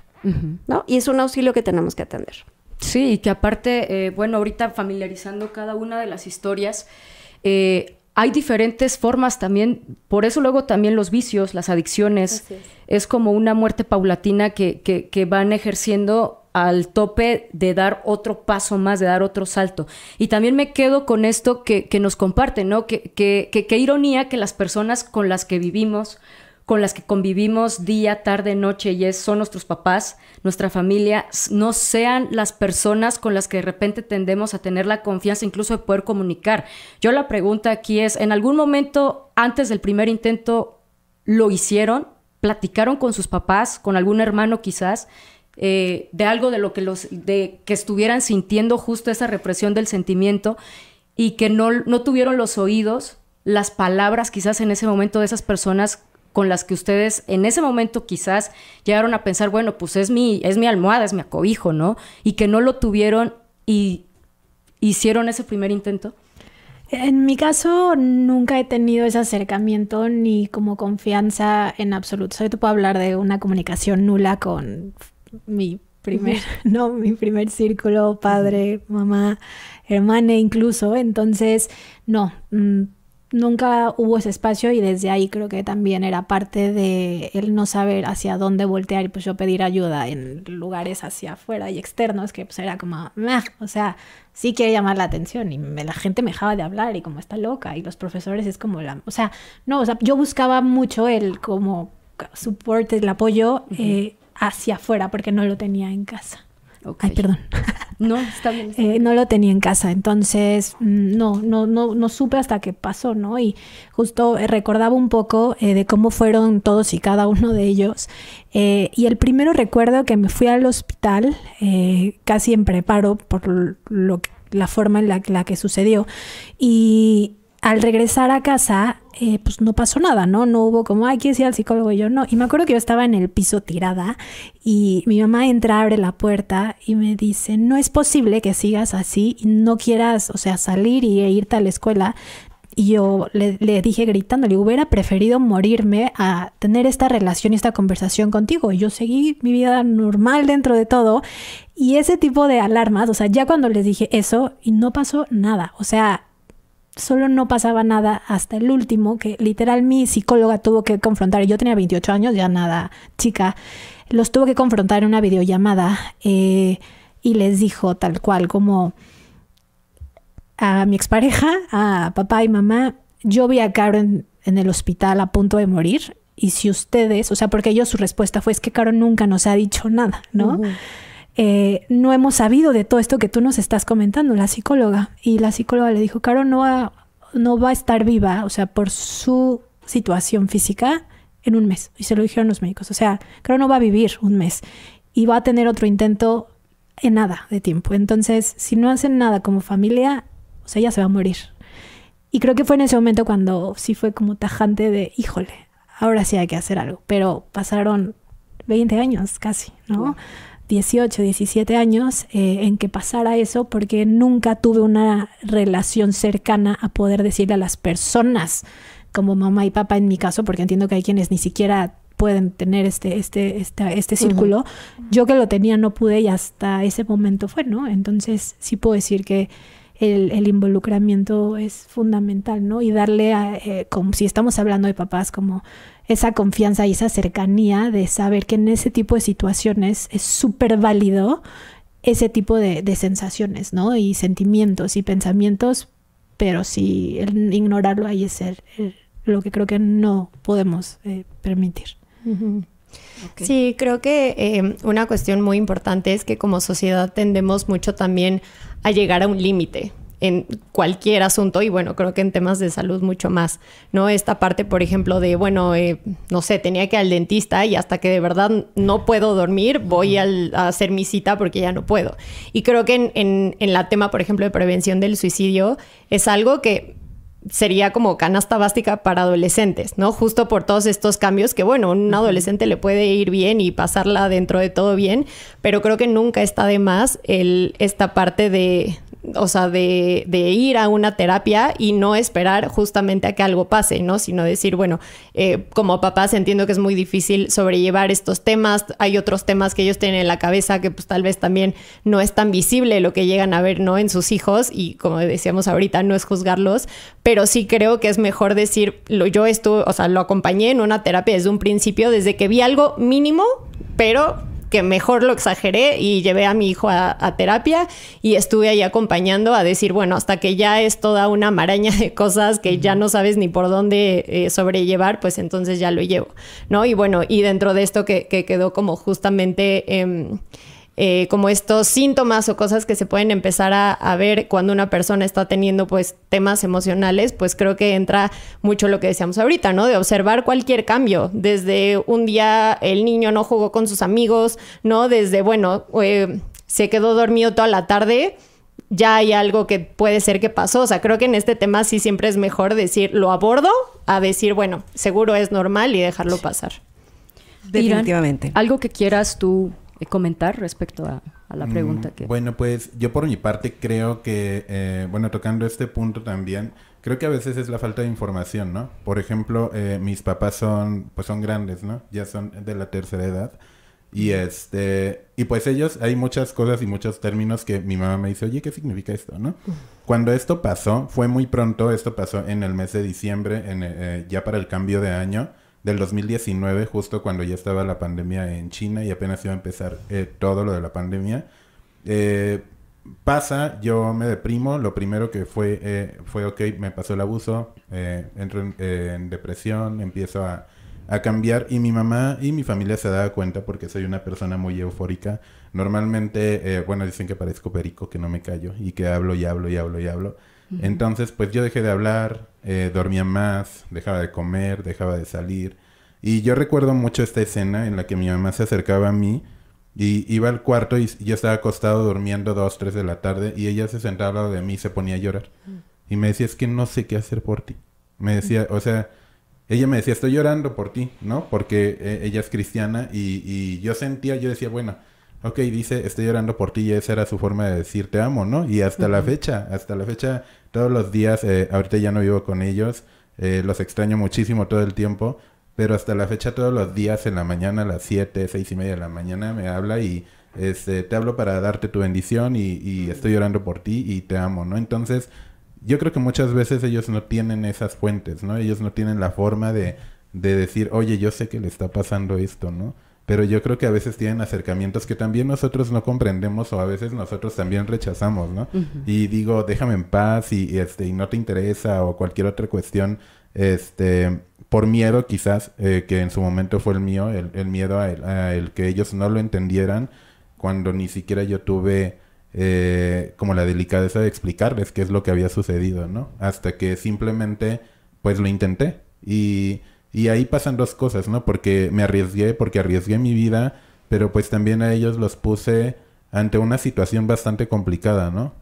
¿no? Y es un auxilio que tenemos que atender. Sí, y que aparte, bueno, ahorita familiarizando cada una de las historias, hay diferentes formas también, por eso luego también los vicios, las adicciones, es como una muerte paulatina que van ejerciendo al tope de dar otro paso más, de dar otro salto. Y también me quedo con esto que nos comparten, ¿no? Qué ironía que las personas con las que vivimos, con las que convivimos día, tarde, noche, y son nuestros papás, nuestra familia, no sean las personas con las que de repente tendemos a tener la confianza incluso de poder comunicar. Yo la pregunta aquí es, ¿en algún momento antes del primer intento lo hicieron? ¿Platicaron con sus papás, con algún hermano quizás? de algo de lo que que estuvieran sintiendo justo esa represión del sentimiento y que no tuvieron los oídos, las palabras quizás en ese momento de esas personas con las que ustedes en ese momento quizás llegaron a pensar, bueno, pues es mi almohada, es mi acobijo, ¿no? Y que no lo tuvieron y hicieron ese primer intento. En mi caso, nunca he tenido ese acercamiento ni como confianza en absoluto. O sea, yo te puedo hablar de una comunicación nula con mi primer círculo, padre, mamá, hermana incluso. Entonces, no, nunca hubo ese espacio y desde ahí creo que también era parte de el no saber hacia dónde voltear y pues yo pedir ayuda en lugares hacia afuera y externos que pues era como, o sea, sí quiere llamar la atención y la gente me dejaba de hablar y como está loca y los profesores es como yo buscaba mucho el como support, el apoyo hacia afuera porque no lo tenía en casa. Okay. Ay, perdón. No, está bien. No lo tenía en casa, entonces no supe hasta que pasó, ¿no? Y justo recordaba un poco de cómo fueron todos y cada uno de ellos. Y el primero recuerdo que me fui al hospital casi en preparo por la forma en la que sucedió. Y al regresar a casa, pues no pasó nada, ¿no? No hubo como, ay, ¿quieres ir al psicólogo? Y yo no. Y me acuerdo que yo estaba en el piso tirada y mi mamá entra, abre la puerta y me dice, no es posible que sigas así y no quieras, o sea, salir y irte a la escuela. Y yo le dije gritando, le hubiera preferido morirme a tener esta relación y esta conversación contigo. Y yo seguí mi vida normal dentro de todo. Y ese tipo de alarmas, o sea, ya cuando les dije eso y no pasó nada, o sea, solo no pasaba nada hasta el último, que literal mi psicóloga tuvo que confrontar. Yo tenía 28 años, ya nada chica. Los tuvo que confrontar en una videollamada y les dijo tal cual, como a mi expareja, a papá y mamá, yo vi a Caro en el hospital a punto de morir y si ustedes, o sea, porque ellos su respuesta fue, es que Caro nunca nos ha dicho nada, ¿no? No hemos sabido de todo esto que tú nos estás comentando, la psicóloga. Y la psicóloga le dijo, Caro no va a estar viva, o sea, por su situación física en un mes. Y se lo dijeron los médicos. O sea, Caro no va a vivir un mes y va a tener otro intento en nada de tiempo. Entonces, si no hacen nada como familia, o sea, ella se va a morir. Y creo que fue en ese momento cuando sí fue como tajante de, híjole, ahora sí hay que hacer algo. Pero pasaron 20 años casi, ¿no? Wow. 18, 17 años en que pasara eso porque nunca tuve una relación cercana a poder decirle a las personas como mamá y papá en mi caso, porque entiendo que hay quienes ni siquiera pueden tener este círculo. Yo que lo tenía no pude y hasta ese momento fue, ¿no? Entonces sí puedo decir que el involucramiento es fundamental, ¿no? Y darle, como si estamos hablando de papás, como esa confianza y esa cercanía de saber que en ese tipo de situaciones es súper válido ese tipo de sensaciones, ¿no? Y sentimientos y pensamientos, pero sí ignorarlo ahí es lo que creo que no podemos permitir. Okay. Sí, creo que una cuestión muy importante es que como sociedad tendemos mucho también a llegar a un límite en cualquier asunto y bueno, creo que en temas de salud mucho más, ¿no? Esta parte, por ejemplo, de, bueno, no sé, tenía que ir al dentista y hasta que de verdad no puedo dormir, voy a hacer mi cita porque ya no puedo. Y creo que en la tema, por ejemplo, de prevención del suicidio es algo que sería como canasta básica para adolescentes, ¿no? Justo por todos estos cambios que, bueno, un adolescente le puede ir bien y pasarla dentro de todo bien, pero creo que nunca está de más esta parte de ir a una terapia y no esperar justamente a que algo pase, ¿no? Sino decir, bueno, como papás entiendo que es muy difícil sobrellevar estos temas. Hay otros temas que ellos tienen en la cabeza que pues tal vez también no es tan visible lo que llegan a ver, ¿no? En sus hijos y como decíamos ahorita, no es juzgarlos, pero sí creo que es mejor decir, lo acompañé en una terapia desde un principio, desde que vi algo mínimo, pero que mejor lo exageré y llevé a mi hijo a terapia y estuve ahí acompañando a decir, bueno, hasta que ya es toda una maraña de cosas que ya no sabes ni por dónde sobrellevar, pues entonces ya lo llevo, ¿no? Y bueno, y dentro de esto que quedó como justamente como estos síntomas o cosas que se pueden empezar a ver cuando una persona está teniendo pues temas emocionales, pues creo que entra mucho lo que decíamos ahorita, ¿no? De observar cualquier cambio, desde un día el niño no jugó con sus amigos, ¿no? Desde, bueno, se quedó dormido toda la tarde, ya hay algo que puede ser que pasó. O sea, creo que en este tema sí siempre es mejor decir lo abordo a decir, bueno, seguro es normal y dejarlo pasar. Definitivamente. Irán, ¿algo que quieras tú comentar respecto a la pregunta que... Bueno, pues yo por mi parte creo que, bueno, tocando este punto también, creo que a veces es la falta de información, ¿no? Por ejemplo, mis papás son grandes, ¿no? Ya son de la tercera edad. Y pues ellos, hay muchas cosas y muchos términos que mi mamá me dice, oye, ¿qué significa esto, no? Cuando esto pasó, fue muy pronto, esto pasó en el mes de diciembre, ya para el cambio de año del 2019, justo cuando ya estaba la pandemia en China y apenas iba a empezar todo lo de la pandemia. Pasa, yo me deprimo, lo primero que fue ok, me pasó el abuso, entro en depresión, empiezo a cambiar y mi mamá y mi familia se daba cuenta porque soy una persona muy eufórica. Normalmente, bueno, dicen que parezco perico, que no me callo y que hablo y hablo y hablo y hablo. Entonces, pues yo dejé de hablar, dormía más, dejaba de comer, dejaba de salir. Y yo recuerdo mucho esta escena en la que mi mamá se acercaba a mí y iba al cuarto y yo estaba acostado durmiendo 2, 3 de la tarde y ella se sentaba al lado de mí y se ponía a llorar. Y me decía, es que no sé qué hacer por ti. Me decía, o sea, ella me decía, estoy llorando por ti, ¿no? Porque ella es cristiana y yo decía, bueno, ok, dice, estoy llorando por ti y esa era su forma de decir te amo, ¿no? Y hasta la fecha, todos los días, ahorita ya no vivo con ellos, los extraño muchísimo todo el tiempo, pero hasta la fecha todos los días en la mañana a las 7, 6:30 de la mañana me habla y te hablo para darte tu bendición y estoy llorando por ti y te amo, ¿no? Entonces, yo creo que muchas veces ellos no tienen esas fuentes, ¿no? Ellos no tienen la forma de decir, oye, yo sé que le está pasando esto, ¿no? Pero yo creo que a veces tienen acercamientos que también nosotros no comprendemos o a veces nosotros también rechazamos, ¿no? Y digo, déjame en paz y no te interesa o cualquier otra cuestión, por miedo quizás, que en su momento fue el mío, el miedo a el que ellos no lo entendieran cuando ni siquiera yo tuve como la delicadeza de explicarles qué es lo que había sucedido, ¿no? Hasta que simplemente, pues lo intenté. Y ahí pasan dos cosas, ¿no? Porque arriesgué mi vida, pero pues también a ellos los puse ante una situación bastante complicada, ¿no?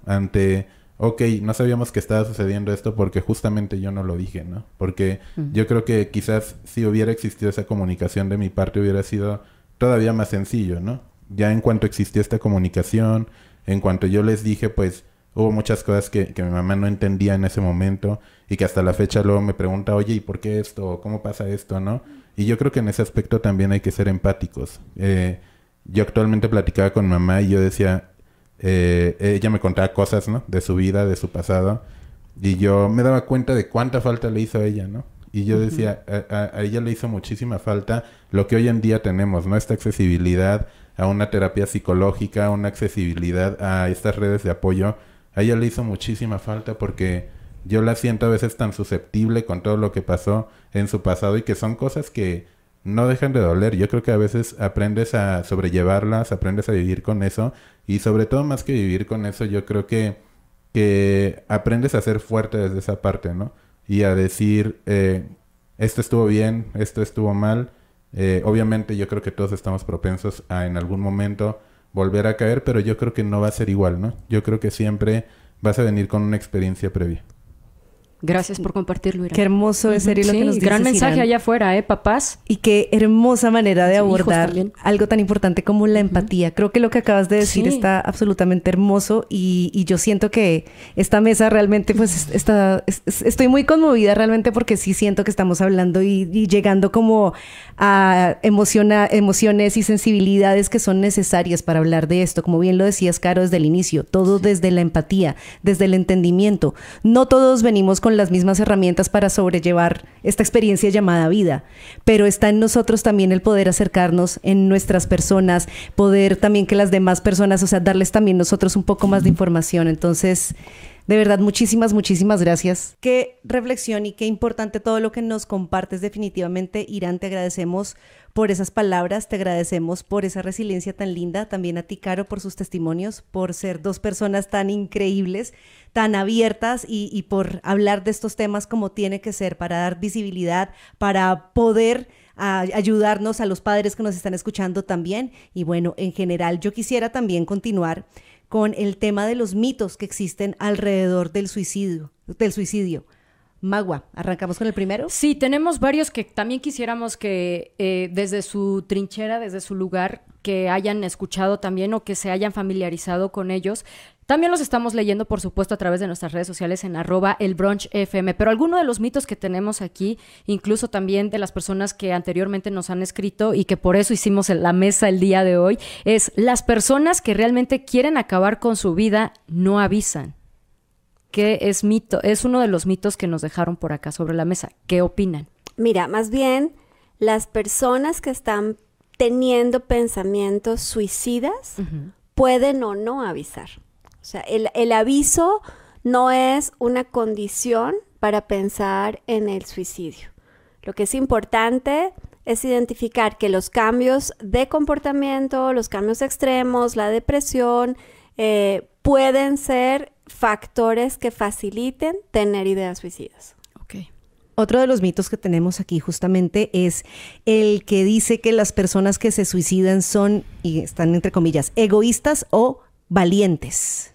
Ok, no sabíamos que estaba sucediendo esto porque justamente yo no lo dije, ¿no? Porque yo creo que quizás si hubiera existido esa comunicación de mi parte hubiera sido todavía más sencillo, ¿no? Ya en cuanto existió esta comunicación, en cuanto yo les dije, pues hubo muchas cosas que mi mamá no entendía en ese momento y que hasta la fecha luego me pregunta, oye, ¿y por qué esto? ¿Cómo pasa esto? ¿No? Y yo creo que en ese aspecto también hay que ser empáticos. Yo actualmente platicaba con mi mamá y yo decía, ella me contaba cosas, ¿no? De su vida, de su pasado. Y yo me daba cuenta de cuánta falta le hizo a ella, ¿no? Y yo decía, a ella le hizo muchísima falta lo que hoy en día tenemos, ¿no? Esta accesibilidad a una terapia psicológica, una accesibilidad a estas redes de apoyo. A ella le hizo muchísima falta porque yo la siento a veces tan susceptible con todo lo que pasó en su pasado y que son cosas que no dejan de doler. Yo creo que a veces aprendes a sobrellevarlas, aprendes a vivir con eso y sobre todo más que vivir con eso, yo creo que aprendes a ser fuerte desde esa parte, ¿no? Y a decir, esto estuvo bien, esto estuvo mal. Obviamente yo creo que todos estamos propensos a en algún momento volver a caer, pero yo creo que no va a ser igual, ¿no? Yo creo que siempre vas a venir con una experiencia previa. Gracias por compartirlo, Irán. Qué hermoso es serio lo que nos dices, gran mensaje Irán. allá afuera, papás. Y qué hermosa manera de abordar también. algo tan importante como la empatía. Creo que lo que acabas de decir está absolutamente hermoso y yo siento que esta mesa realmente, pues, estoy muy conmovida realmente porque sí siento que estamos hablando y llegando como a emociones y sensibilidades que son necesarias para hablar de esto. Como bien lo decías, Caro, desde el inicio, todo desde la empatía, desde el entendimiento. No todos venimos con las mismas herramientas para sobrellevar esta experiencia llamada vida, pero está en nosotros también el poder acercarnos en nuestras personas, poder también que las demás personas, o sea, darles también nosotros un poco más de información. Entonces, De verdad, muchísimas, muchísimas gracias. Qué reflexión y qué importante todo lo que nos compartes definitivamente. Irán, te agradecemos por esas palabras, te agradecemos por esa resiliencia tan linda, también a ti, Caro, por sus testimonios, por ser dos personas tan increíbles, tan abiertas y por hablar de estos temas como tiene que ser, para dar visibilidad, para poder ayudarnos a los padres que nos están escuchando también. Y bueno, en general, yo quisiera también continuar con el tema de los mitos que existen alrededor del suicidio. Magua, ¿arrancamos con el primero? Sí, tenemos varios que también quisiéramos que desde su trinchera, desde su lugar, que hayan escuchado también o que se hayan familiarizado con ellos. También los estamos leyendo, por supuesto, a través de nuestras redes sociales en @elbrunchfm. Pero alguno de los mitos que tenemos aquí, incluso también de las personas que anteriormente nos han escrito y que por eso hicimos la mesa el día de hoy, es las personas que realmente quieren acabar con su vida no avisan. ¿Qué es mito? Es uno de los mitos que nos dejaron por acá sobre la mesa. ¿Qué opinan? Mira, más bien, las personas que están teniendo pensamientos suicidas pueden o no avisar. O sea, el aviso no es una condición para pensar en el suicidio. Lo que es importante es identificar que los cambios de comportamiento, los cambios extremos, la depresión, pueden ser factores que faciliten tener ideas suicidas. Ok. Otro de los mitos que tenemos aquí justamente es el que dice que las personas que se suicidan son, y están entre comillas, egoístas o valientes.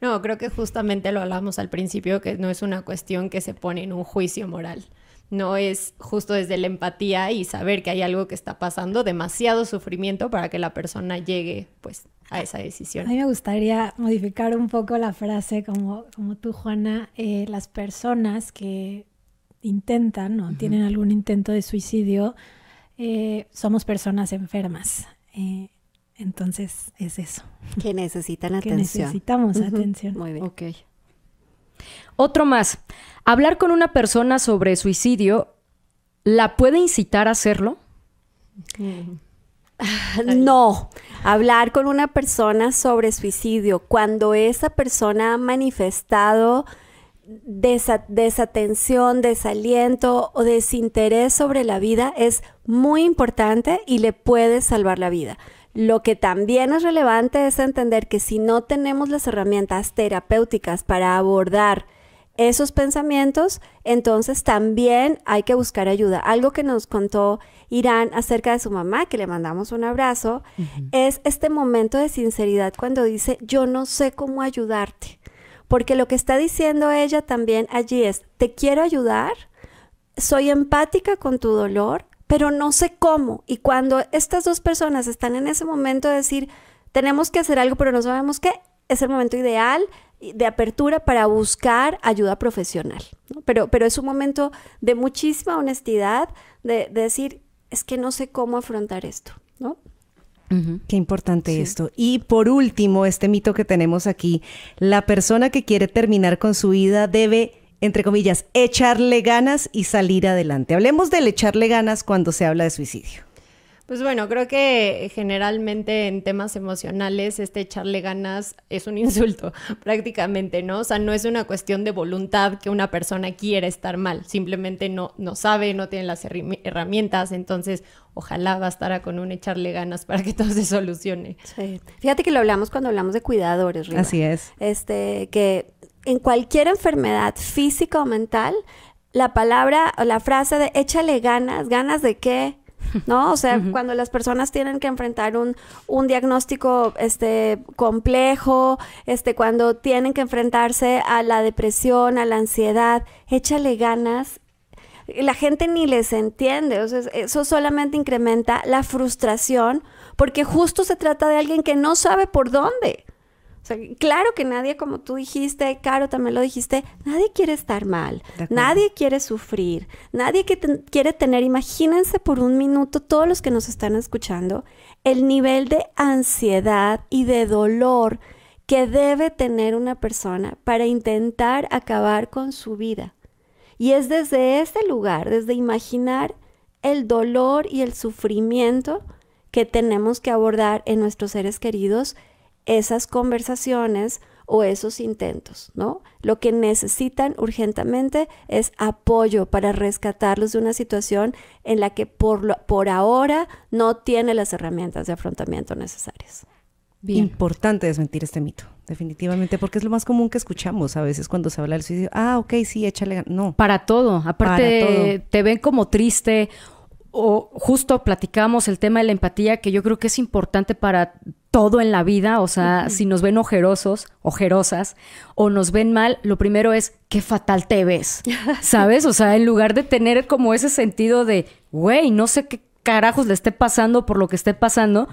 No, creo que justamente lo hablamos al principio, que no es una cuestión que se pone en un juicio moral. No es justo desde la empatía y saber que hay algo que está pasando, demasiado sufrimiento para que la persona llegue pues a esa decisión. A mí me gustaría modificar un poco la frase como tú, Juana. Las personas que intentan, ¿no? Tienen algún intento de suicidio, somos personas enfermas. Entonces es eso. Que necesitan Que atención. necesitamos atención. Muy bien. Ok. Otro más. Hablar con una persona sobre suicidio, ¿la puede incitar a hacerlo? No, hablar con una persona sobre suicidio cuando esa persona ha manifestado desatención, desaliento o desinterés sobre la vida es muy importante y le puede salvar la vida. Lo que también es relevante es entender que si no tenemos las herramientas terapéuticas para abordar esos pensamientos, entonces también hay que buscar ayuda. Algo que nos contó Irán acerca de su mamá, que le mandamos un abrazo, es este momento de sinceridad cuando dice, yo no sé cómo ayudarte. Porque lo que está diciendo ella también allí es, te quiero ayudar, soy empática con tu dolor, pero no sé cómo. Y cuando estas dos personas están en ese momento de decir, tenemos que hacer algo, pero no sabemos qué, es el momento ideal de apertura para buscar ayuda profesional, ¿no? Pero es un momento de muchísima honestidad, de decir, es que no sé cómo afrontar esto, ¿no? Qué importante esto. Y por último, este mito que tenemos aquí, la persona que quiere terminar con su vida debe, entre comillas, echarle ganas y salir adelante. Hablemos del echarle ganas cuando se habla de suicidio. Pues bueno, creo que generalmente en temas emocionales echarle ganas es un insulto prácticamente, ¿no? O sea, no es una cuestión de voluntad que una persona quiera estar mal, simplemente no sabe, no tiene las herramientas, entonces ojalá bastara con un echarle ganas para que todo se solucione. Sí. Fíjate que lo hablamos cuando hablamos de cuidadores, Riva. Así es. Que en cualquier enfermedad física o mental, la palabra o la frase de échale ganas, ¿ganas de qué? ¿No? O sea, cuando las personas tienen que enfrentar un diagnóstico complejo, cuando tienen que enfrentarse a la depresión, a la ansiedad, échale ganas. La gente ni les entiende, o sea, eso solamente incrementa la frustración porque justo se trata de alguien que no sabe por dónde. O sea, claro que nadie, como tú dijiste, Caro también lo dijiste, nadie quiere estar mal, nadie quiere sufrir, nadie quiere tener, imagínense por un minuto todos los que nos están escuchando, el nivel de ansiedad y de dolor que debe tener una persona para intentar acabar con su vida. Y es desde ese lugar, desde imaginar el dolor y el sufrimiento que tenemos que abordar en nuestros seres queridos, esas conversaciones o esos intentos, ¿no? Lo que necesitan urgentemente es apoyo para rescatarlos de una situación en la que por ahora no tiene las herramientas de afrontamiento necesarias. Bien. Importante desmentir este mito, definitivamente, porque es lo más común que escuchamos a veces cuando se habla del suicidio. Ah, ok, sí, échale. No. Para todo. Aparte, Para todo. te ven como triste. O justo platicamos el tema de la empatía, que yo creo que es importante para todo en la vida. O sea, si nos ven ojerosos, ojerosas, o nos ven mal, lo primero es, qué fatal te ves, ¿sabes? O sea, en lugar de tener como ese sentido de, güey, no sé qué carajos le esté pasando por lo que esté pasando.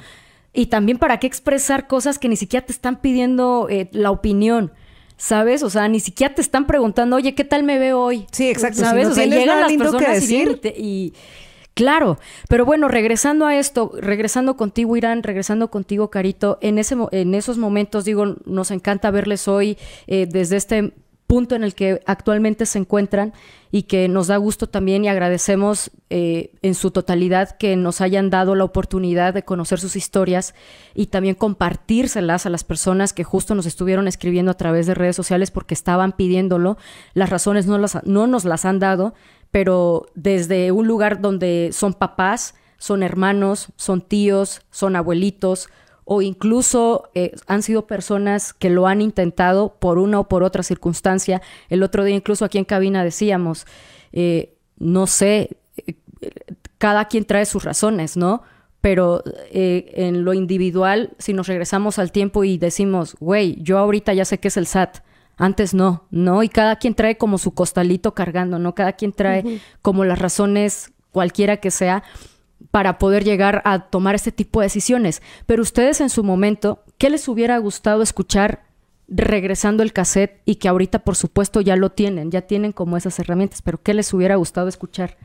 Y también para qué expresar cosas que ni siquiera te están pidiendo la opinión, ¿sabes? O sea, ni siquiera te están preguntando, oye, ¿qué tal me veo hoy? Sí, exacto. ¿Sabes? Si no o sea, tienes llegan nada las lindo que personas decir. y claro, pero bueno, regresando a esto, regresando contigo, Irán, regresando contigo, Carito, en esos momentos, digo, nos encanta verles hoy desde este punto en el que actualmente se encuentran y que nos da gusto también y agradecemos en su totalidad que nos hayan dado la oportunidad de conocer sus historias y también compartírselas a las personas que justo nos estuvieron escribiendo a través de redes sociales porque estaban pidiéndolo. Las razones no nos las han dado, pero desde un lugar donde son papás, son hermanos, son tíos, son abuelitos, o incluso han sido personas que lo han intentado por una o por otra circunstancia. El otro día incluso aquí en cabina decíamos, no sé, cada quien trae sus razones, ¿no? Pero en lo individual, si nos regresamos al tiempo y decimos, güey, yo ahorita ya sé qué es el SAT, antes no, ¿no? Y cada quien trae como su costalito cargando, ¿no? Cada quien trae como las razones, cualquiera que sea, para poder llegar a tomar este tipo de decisiones. Pero ustedes en su momento, ¿qué les hubiera gustado escuchar regresando el cassette? Y que ahorita, por supuesto, ya lo tienen, ya tienen como esas herramientas, pero ¿qué les hubiera gustado escuchar?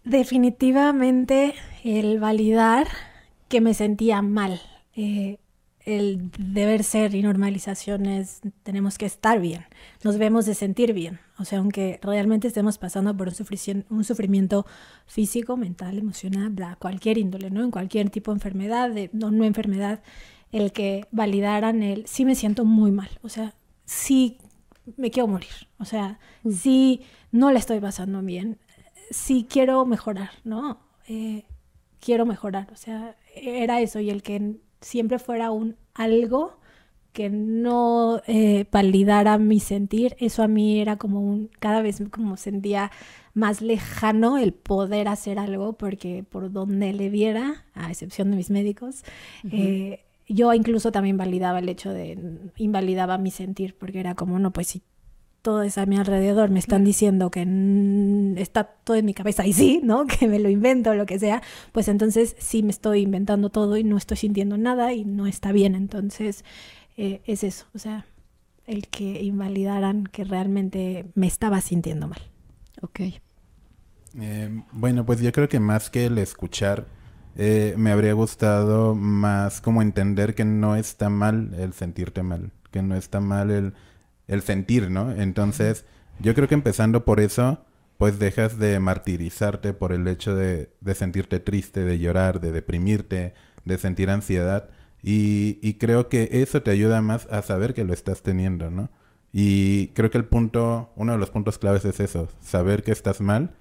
Definitivamente el validar que me sentía mal. El deber ser y normalizaciones, tenemos que estar bien, nos debemos de sentir bien. O sea, aunque realmente estemos pasando por un sufrimiento físico, mental, emocional, cualquier índole, ¿no? En cualquier tipo de enfermedad, no enfermedad, el que validaran sí me siento muy mal. O sea, sí me quiero morir. O sea, sí no la estoy pasando bien. Sí quiero mejorar, ¿no? Quiero mejorar. O sea, era eso, y el que siempre fuera algo que no validara mi sentir, eso a mí era como cada vez como sentía más lejano el poder hacer algo, porque por donde le viera, a excepción de mis médicos, yo incluso también invalidaba mi sentir, porque era como, no, pues si todo es a mi alrededor me están diciendo que está todo en mi cabeza y sí, ¿no? Que me lo invento o lo que sea, pues entonces sí me estoy inventando todo y no estoy sintiendo nada y no está bien. Entonces es eso, o sea, el que invalidaran que realmente me estaba sintiendo mal. Ok. Bueno, pues yo creo que más que el escuchar, me habría gustado más como entender que no está mal el sentirte mal, que no está mal el sentir, ¿no? Entonces, yo creo que empezando por eso, pues dejas de martirizarte por el hecho de sentirte triste, de llorar, de deprimirte, de sentir ansiedad. Y creo que eso te ayuda más a saber que lo estás teniendo, ¿no? Y creo que uno de los puntos claves es eso, saber que estás mal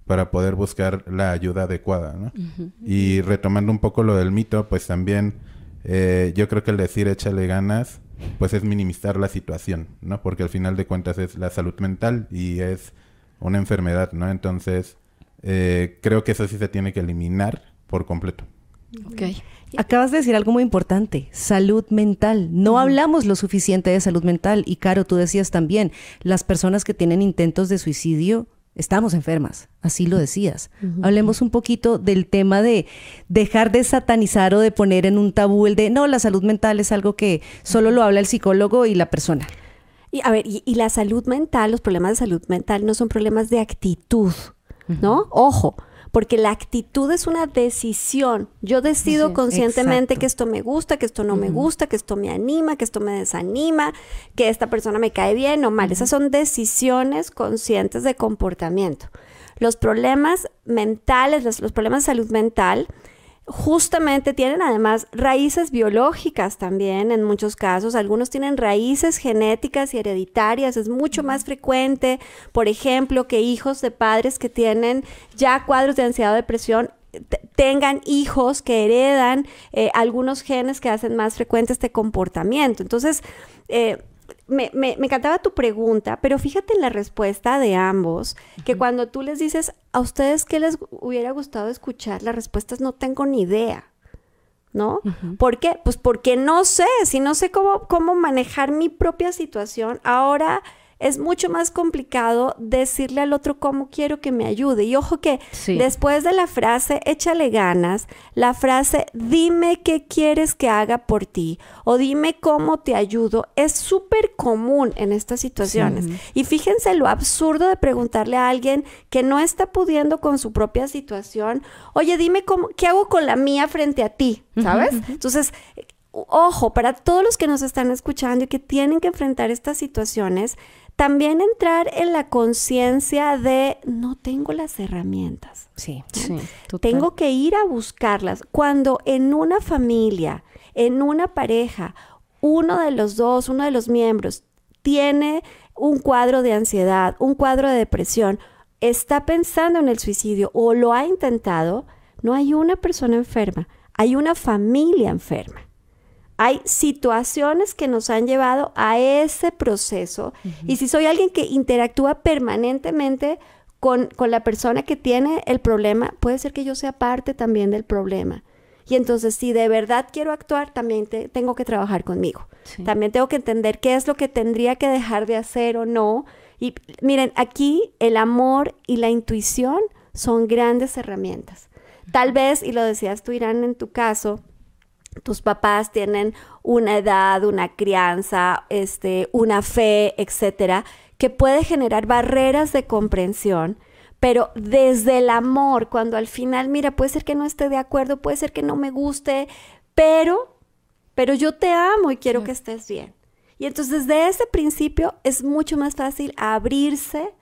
para poder buscar la ayuda adecuada, ¿no? Y retomando un poco lo del mito, pues también yo creo que el decir échale ganas, pues es minimizar la situación, ¿no? Porque al final de cuentas es la salud mental y es una enfermedad, ¿no? Entonces, creo que eso sí se tiene que eliminar por completo. Ok. Acabas de decir algo muy importante, salud mental. No hablamos lo suficiente de salud mental. Y Caro, tú decías también, las personas que tienen intentos de suicidio, estamos enfermas, así lo decías. Hablemos un poquito del tema de dejar de satanizar o de poner en un tabú el de, no, la salud mental es algo que solo lo habla el psicólogo y la persona. Y a ver, y la salud mental, los problemas de salud mental no son problemas de actitud, ¿no? Ojo, porque la actitud es una decisión. Yo decido conscientemente que esto me gusta, que esto no me gusta, que esto me anima, que esto me desanima, que esta persona me cae bien o mal. Esas son decisiones conscientes de comportamiento. Los problemas mentales, los problemas de salud mental, justamente tienen además raíces biológicas también en muchos casos. Algunos tienen raíces genéticas y hereditarias. Es mucho más frecuente, por ejemplo, que hijos de padres que tienen ya cuadros de ansiedad o depresión tengan hijos que heredan algunos genes que hacen más frecuente este comportamiento. Entonces, me encantaba tu pregunta, pero fíjate en la respuesta de ambos, que cuando tú les dices a ustedes qué les hubiera gustado escuchar, la respuesta es no tengo ni idea, ¿no? ¿Por qué? Pues porque no sé, si no sé cómo manejar mi propia situación, ahora es mucho más complicado decirle al otro cómo quiero que me ayude. Y ojo que después de la frase échale ganas, la frase dime qué quieres que haga por ti o dime cómo te ayudo es súper común en estas situaciones. Y fíjense lo absurdo de preguntarle a alguien que no está pudiendo con su propia situación, oye, dime qué hago con la mía frente a ti, ¿sabes? Entonces, ojo, para todos los que nos están escuchando y que tienen que enfrentar estas situaciones, también entrar en la conciencia de no tengo las herramientas. Sí, tengo que ir a buscarlas. Cuando en una familia, en una pareja, uno de los miembros tiene un cuadro de ansiedad, un cuadro de depresión, está pensando en el suicidio o lo ha intentado, no hay una persona enferma, hay una familia enferma. Hay situaciones que nos han llevado a ese proceso. Y si soy alguien que interactúa permanentemente con la persona que tiene el problema, puede ser que yo sea parte también del problema. Y entonces, si de verdad quiero actuar, también tengo que trabajar conmigo. También tengo que entender qué es lo que tendría que dejar de hacer o no. Y miren, aquí el amor y la intuición son grandes herramientas. Tal vez, y lo decías tú, Irán, en tu caso, tus papás tienen una edad, una crianza, una fe, etcétera, que puede generar barreras de comprensión, pero desde el amor, cuando al final, mira, puede ser que no esté de acuerdo, puede ser que no me guste, pero yo te amo y quiero que estés bien. Y entonces desde ese principio es mucho más fácil abrirse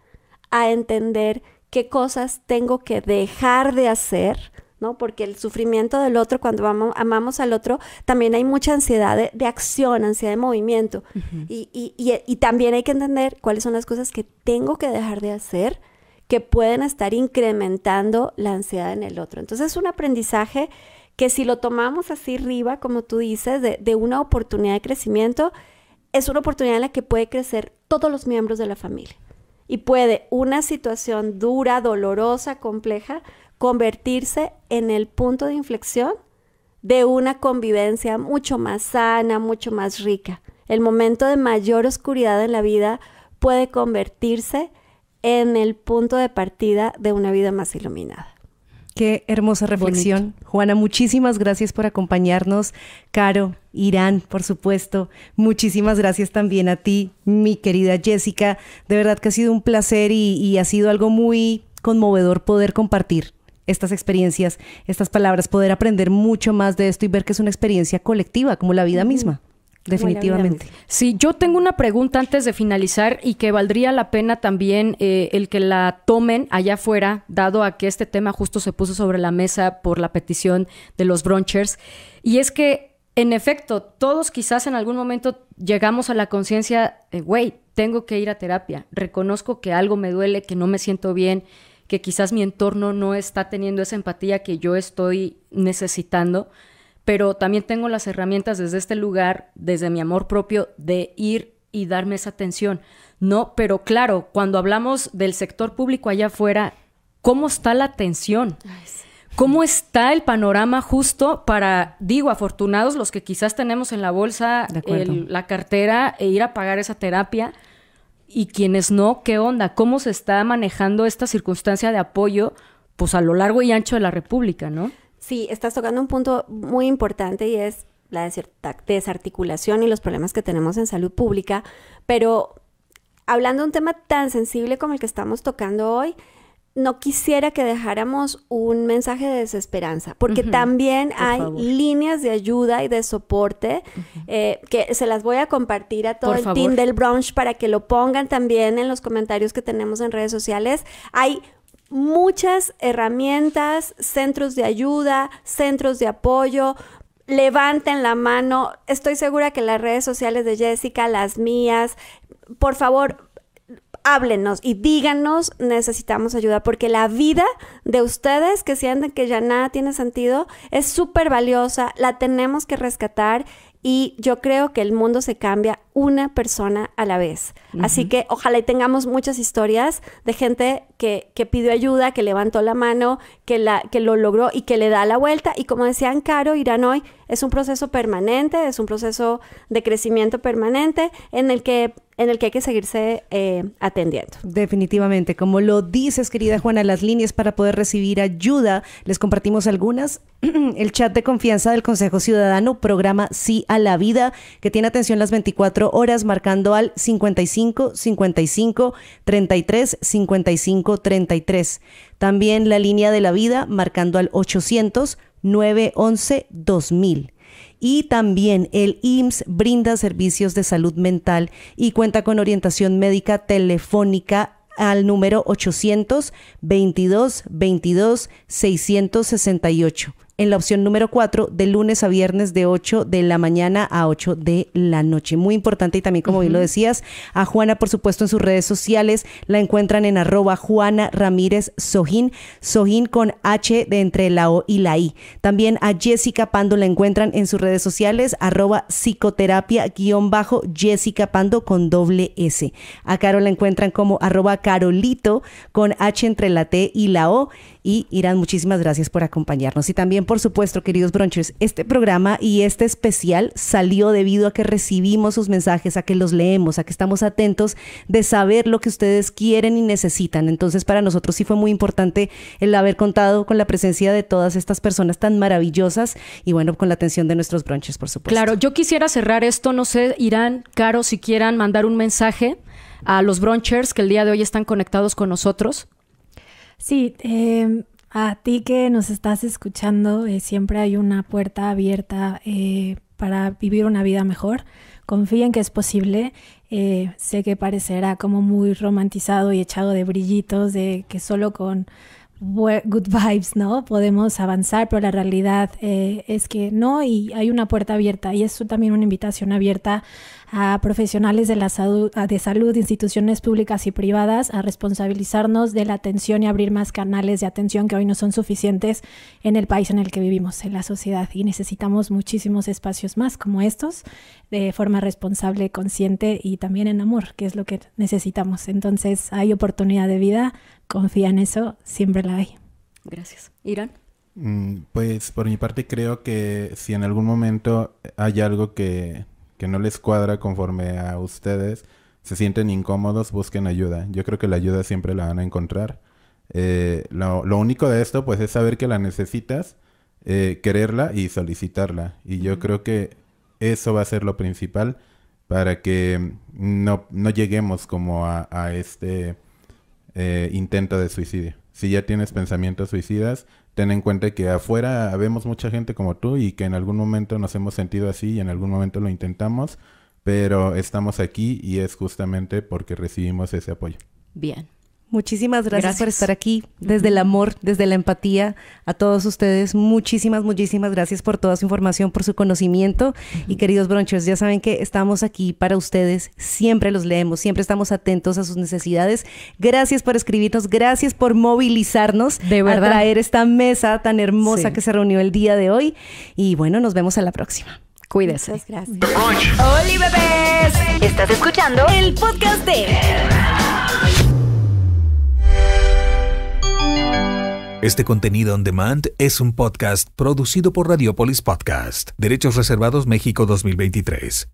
a entender qué cosas tengo que dejar de hacer, ¿no? Porque el sufrimiento del otro, cuando amamos al otro, también hay mucha ansiedad de acción, ansiedad de movimiento. Y también hay que entender cuáles son las cosas que tengo que dejar de hacer que pueden estar incrementando la ansiedad en el otro. Entonces es un aprendizaje que si lo tomamos así arriba, como tú dices, de una oportunidad de crecimiento, es una oportunidad en la que puede crecer todos los miembros de la familia. Y puede una situación dura, dolorosa, compleja, convertirse en el punto de inflexión de una convivencia mucho más sana, mucho más rica. El momento de mayor oscuridad en la vida puede convertirse en el punto de partida de una vida más iluminada. Qué hermosa reflexión. Bonito. Juana, muchísimas gracias por acompañarnos. Caro, Irán, por supuesto. Muchísimas gracias también a ti, mi querida Jessica. De verdad que ha sido un placer y ha sido algo muy conmovedor poder compartir estas experiencias, estas palabras, poder aprender mucho más de esto y ver que es una experiencia colectiva, como la vida misma. Definitivamente. Sí, yo tengo una pregunta antes de finalizar y que valdría la pena también el que la tomen allá afuera, dado a que este tema justo se puso sobre la mesa por la petición de los brunchers. Y es que, en efecto, todos quizás en algún momento llegamos a la conciencia de, güey, tengo que ir a terapia. Reconozco que algo me duele, que no me siento bien, que quizás mi entorno no está teniendo esa empatía que yo estoy necesitando, pero también tengo las herramientas desde este lugar, desde mi amor propio, de ir y darme esa atención. No, pero claro, cuando hablamos del sector público allá afuera, ¿cómo está la atención? ¿Cómo está el panorama justo para, digo, afortunados los que quizás tenemos en la bolsa la cartera e ir a pagar esa terapia? Y quienes no, ¿qué onda? ¿Cómo se está manejando esta circunstancia de apoyo pues a lo largo y ancho de la República, ¿no? Sí, estás tocando un punto muy importante y es la desarticulación y los problemas que tenemos en salud pública, pero hablando de un tema tan sensible como el que estamos tocando hoy, no quisiera que dejáramos un mensaje de desesperanza, porque también hay líneas de ayuda y de soporte que se las voy a compartir a todo el team del brunch para que lo pongan también en los comentarios que tenemos en redes sociales. Hay muchas herramientas, centros de ayuda, centros de apoyo. Levanten la mano. Estoy segura que las redes sociales de Jessica, las mías, por favor, háblenos y díganos, necesitamos ayuda, porque la vida de ustedes que sienten que ya nada tiene sentido es súper valiosa, la tenemos que rescatar y yo creo que el mundo se cambia una persona a la vez. Así que ojalá y tengamos muchas historias de gente que pidió ayuda, que levantó la mano, que lo logró y que le da la vuelta. Y como decían Caro, Irán hoy, es un proceso permanente, es un proceso de crecimiento permanente en el que hay que seguirse atendiendo. Definitivamente. Como lo dices, querida Juana, las líneas para poder recibir ayuda, les compartimos algunas. El chat de confianza del Consejo Ciudadano, programa Sí a la Vida, que tiene atención las 24 horas, marcando al 55 55 33 55 33. También la línea de la vida, marcando al 800 911 2000. Y también el IMSS brinda servicios de salud mental y cuenta con orientación médica telefónica al número 800 22 22 668. En la opción número 4, de lunes a viernes de 8 de la mañana a 8 de la noche. Muy importante y también, como bien lo decías, a Juana, por supuesto, en sus redes sociales. La encuentran en @Juana Ramírez Sojín, Sojín con H de entre la O y la I. También a Jessica Pando la encuentran en sus redes sociales, @psicoterapia_Jessica Pando con doble S. A Caro la encuentran como @Carolito con H entre la T y la O. Y Irán, muchísimas gracias por acompañarnos. Y también, por supuesto, queridos brunchers, este programa y este especial salió debido a que recibimos sus mensajes, a que los leemos, a que estamos atentos de saber lo que ustedes quieren y necesitan. Entonces, para nosotros sí fue muy importante el haber contado con la presencia de todas estas personas tan maravillosas y, bueno, con la atención de nuestros brunchers, por supuesto. Claro, yo quisiera cerrar esto, no sé, Irán, Caro, si quieran mandar un mensaje a los brunchers que el día de hoy están conectados con nosotros. Sí, a ti que nos estás escuchando, siempre hay una puerta abierta para vivir una vida mejor. Confía en que es posible. Sé que parecerá como muy romantizado y echado de brillitos, de que solo con good vibes, ¿no? Podemos avanzar, pero la realidad es que no, y hay una puerta abierta, y es también una invitación abierta a profesionales de la salud, instituciones públicas y privadas, a responsabilizarnos de la atención y abrir más canales de atención que hoy no son suficientes en el país en el que vivimos, en la sociedad, y necesitamos muchísimos espacios más como estos, de forma responsable, consciente y también en amor, que es lo que necesitamos. Entonces hay oportunidad de vida, confía en eso, siempre la hay. Gracias. Irán. Pues por mi parte creo que si en algún momento hay algo que no les cuadra conforme a ustedes, se sienten incómodos, busquen ayuda. Yo creo que la ayuda siempre la van a encontrar. Lo único de esto pues es saber que la necesitas, quererla y solicitarla. Y yo creo que eso va a ser lo principal para que no lleguemos como a este intento de suicidio. Si ya tienes pensamientos suicidas, ten en cuenta que afuera vemos mucha gente como tú y que en algún momento nos hemos sentido así y en algún momento lo intentamos, pero estamos aquí y es justamente porque recibimos ese apoyo. Bien. Muchísimas gracias por estar aquí, desde el amor, desde la empatía, a todos ustedes. Muchísimas gracias por toda su información, por su conocimiento. Y queridos brunchers, ya saben que estamos aquí para ustedes, siempre los leemos, siempre estamos atentos a sus necesidades. Gracias por escribirnos, gracias por movilizarnos, de verdad, a traer esta mesa tan hermosa que se reunió el día de hoy. Y bueno, nos vemos a la próxima. Cuídense. Muchas gracias. ¡Holi, bebés! Estás escuchando el podcast de... Este contenido on demand es un podcast producido por Radiopolis Podcast. Derechos reservados México 2023.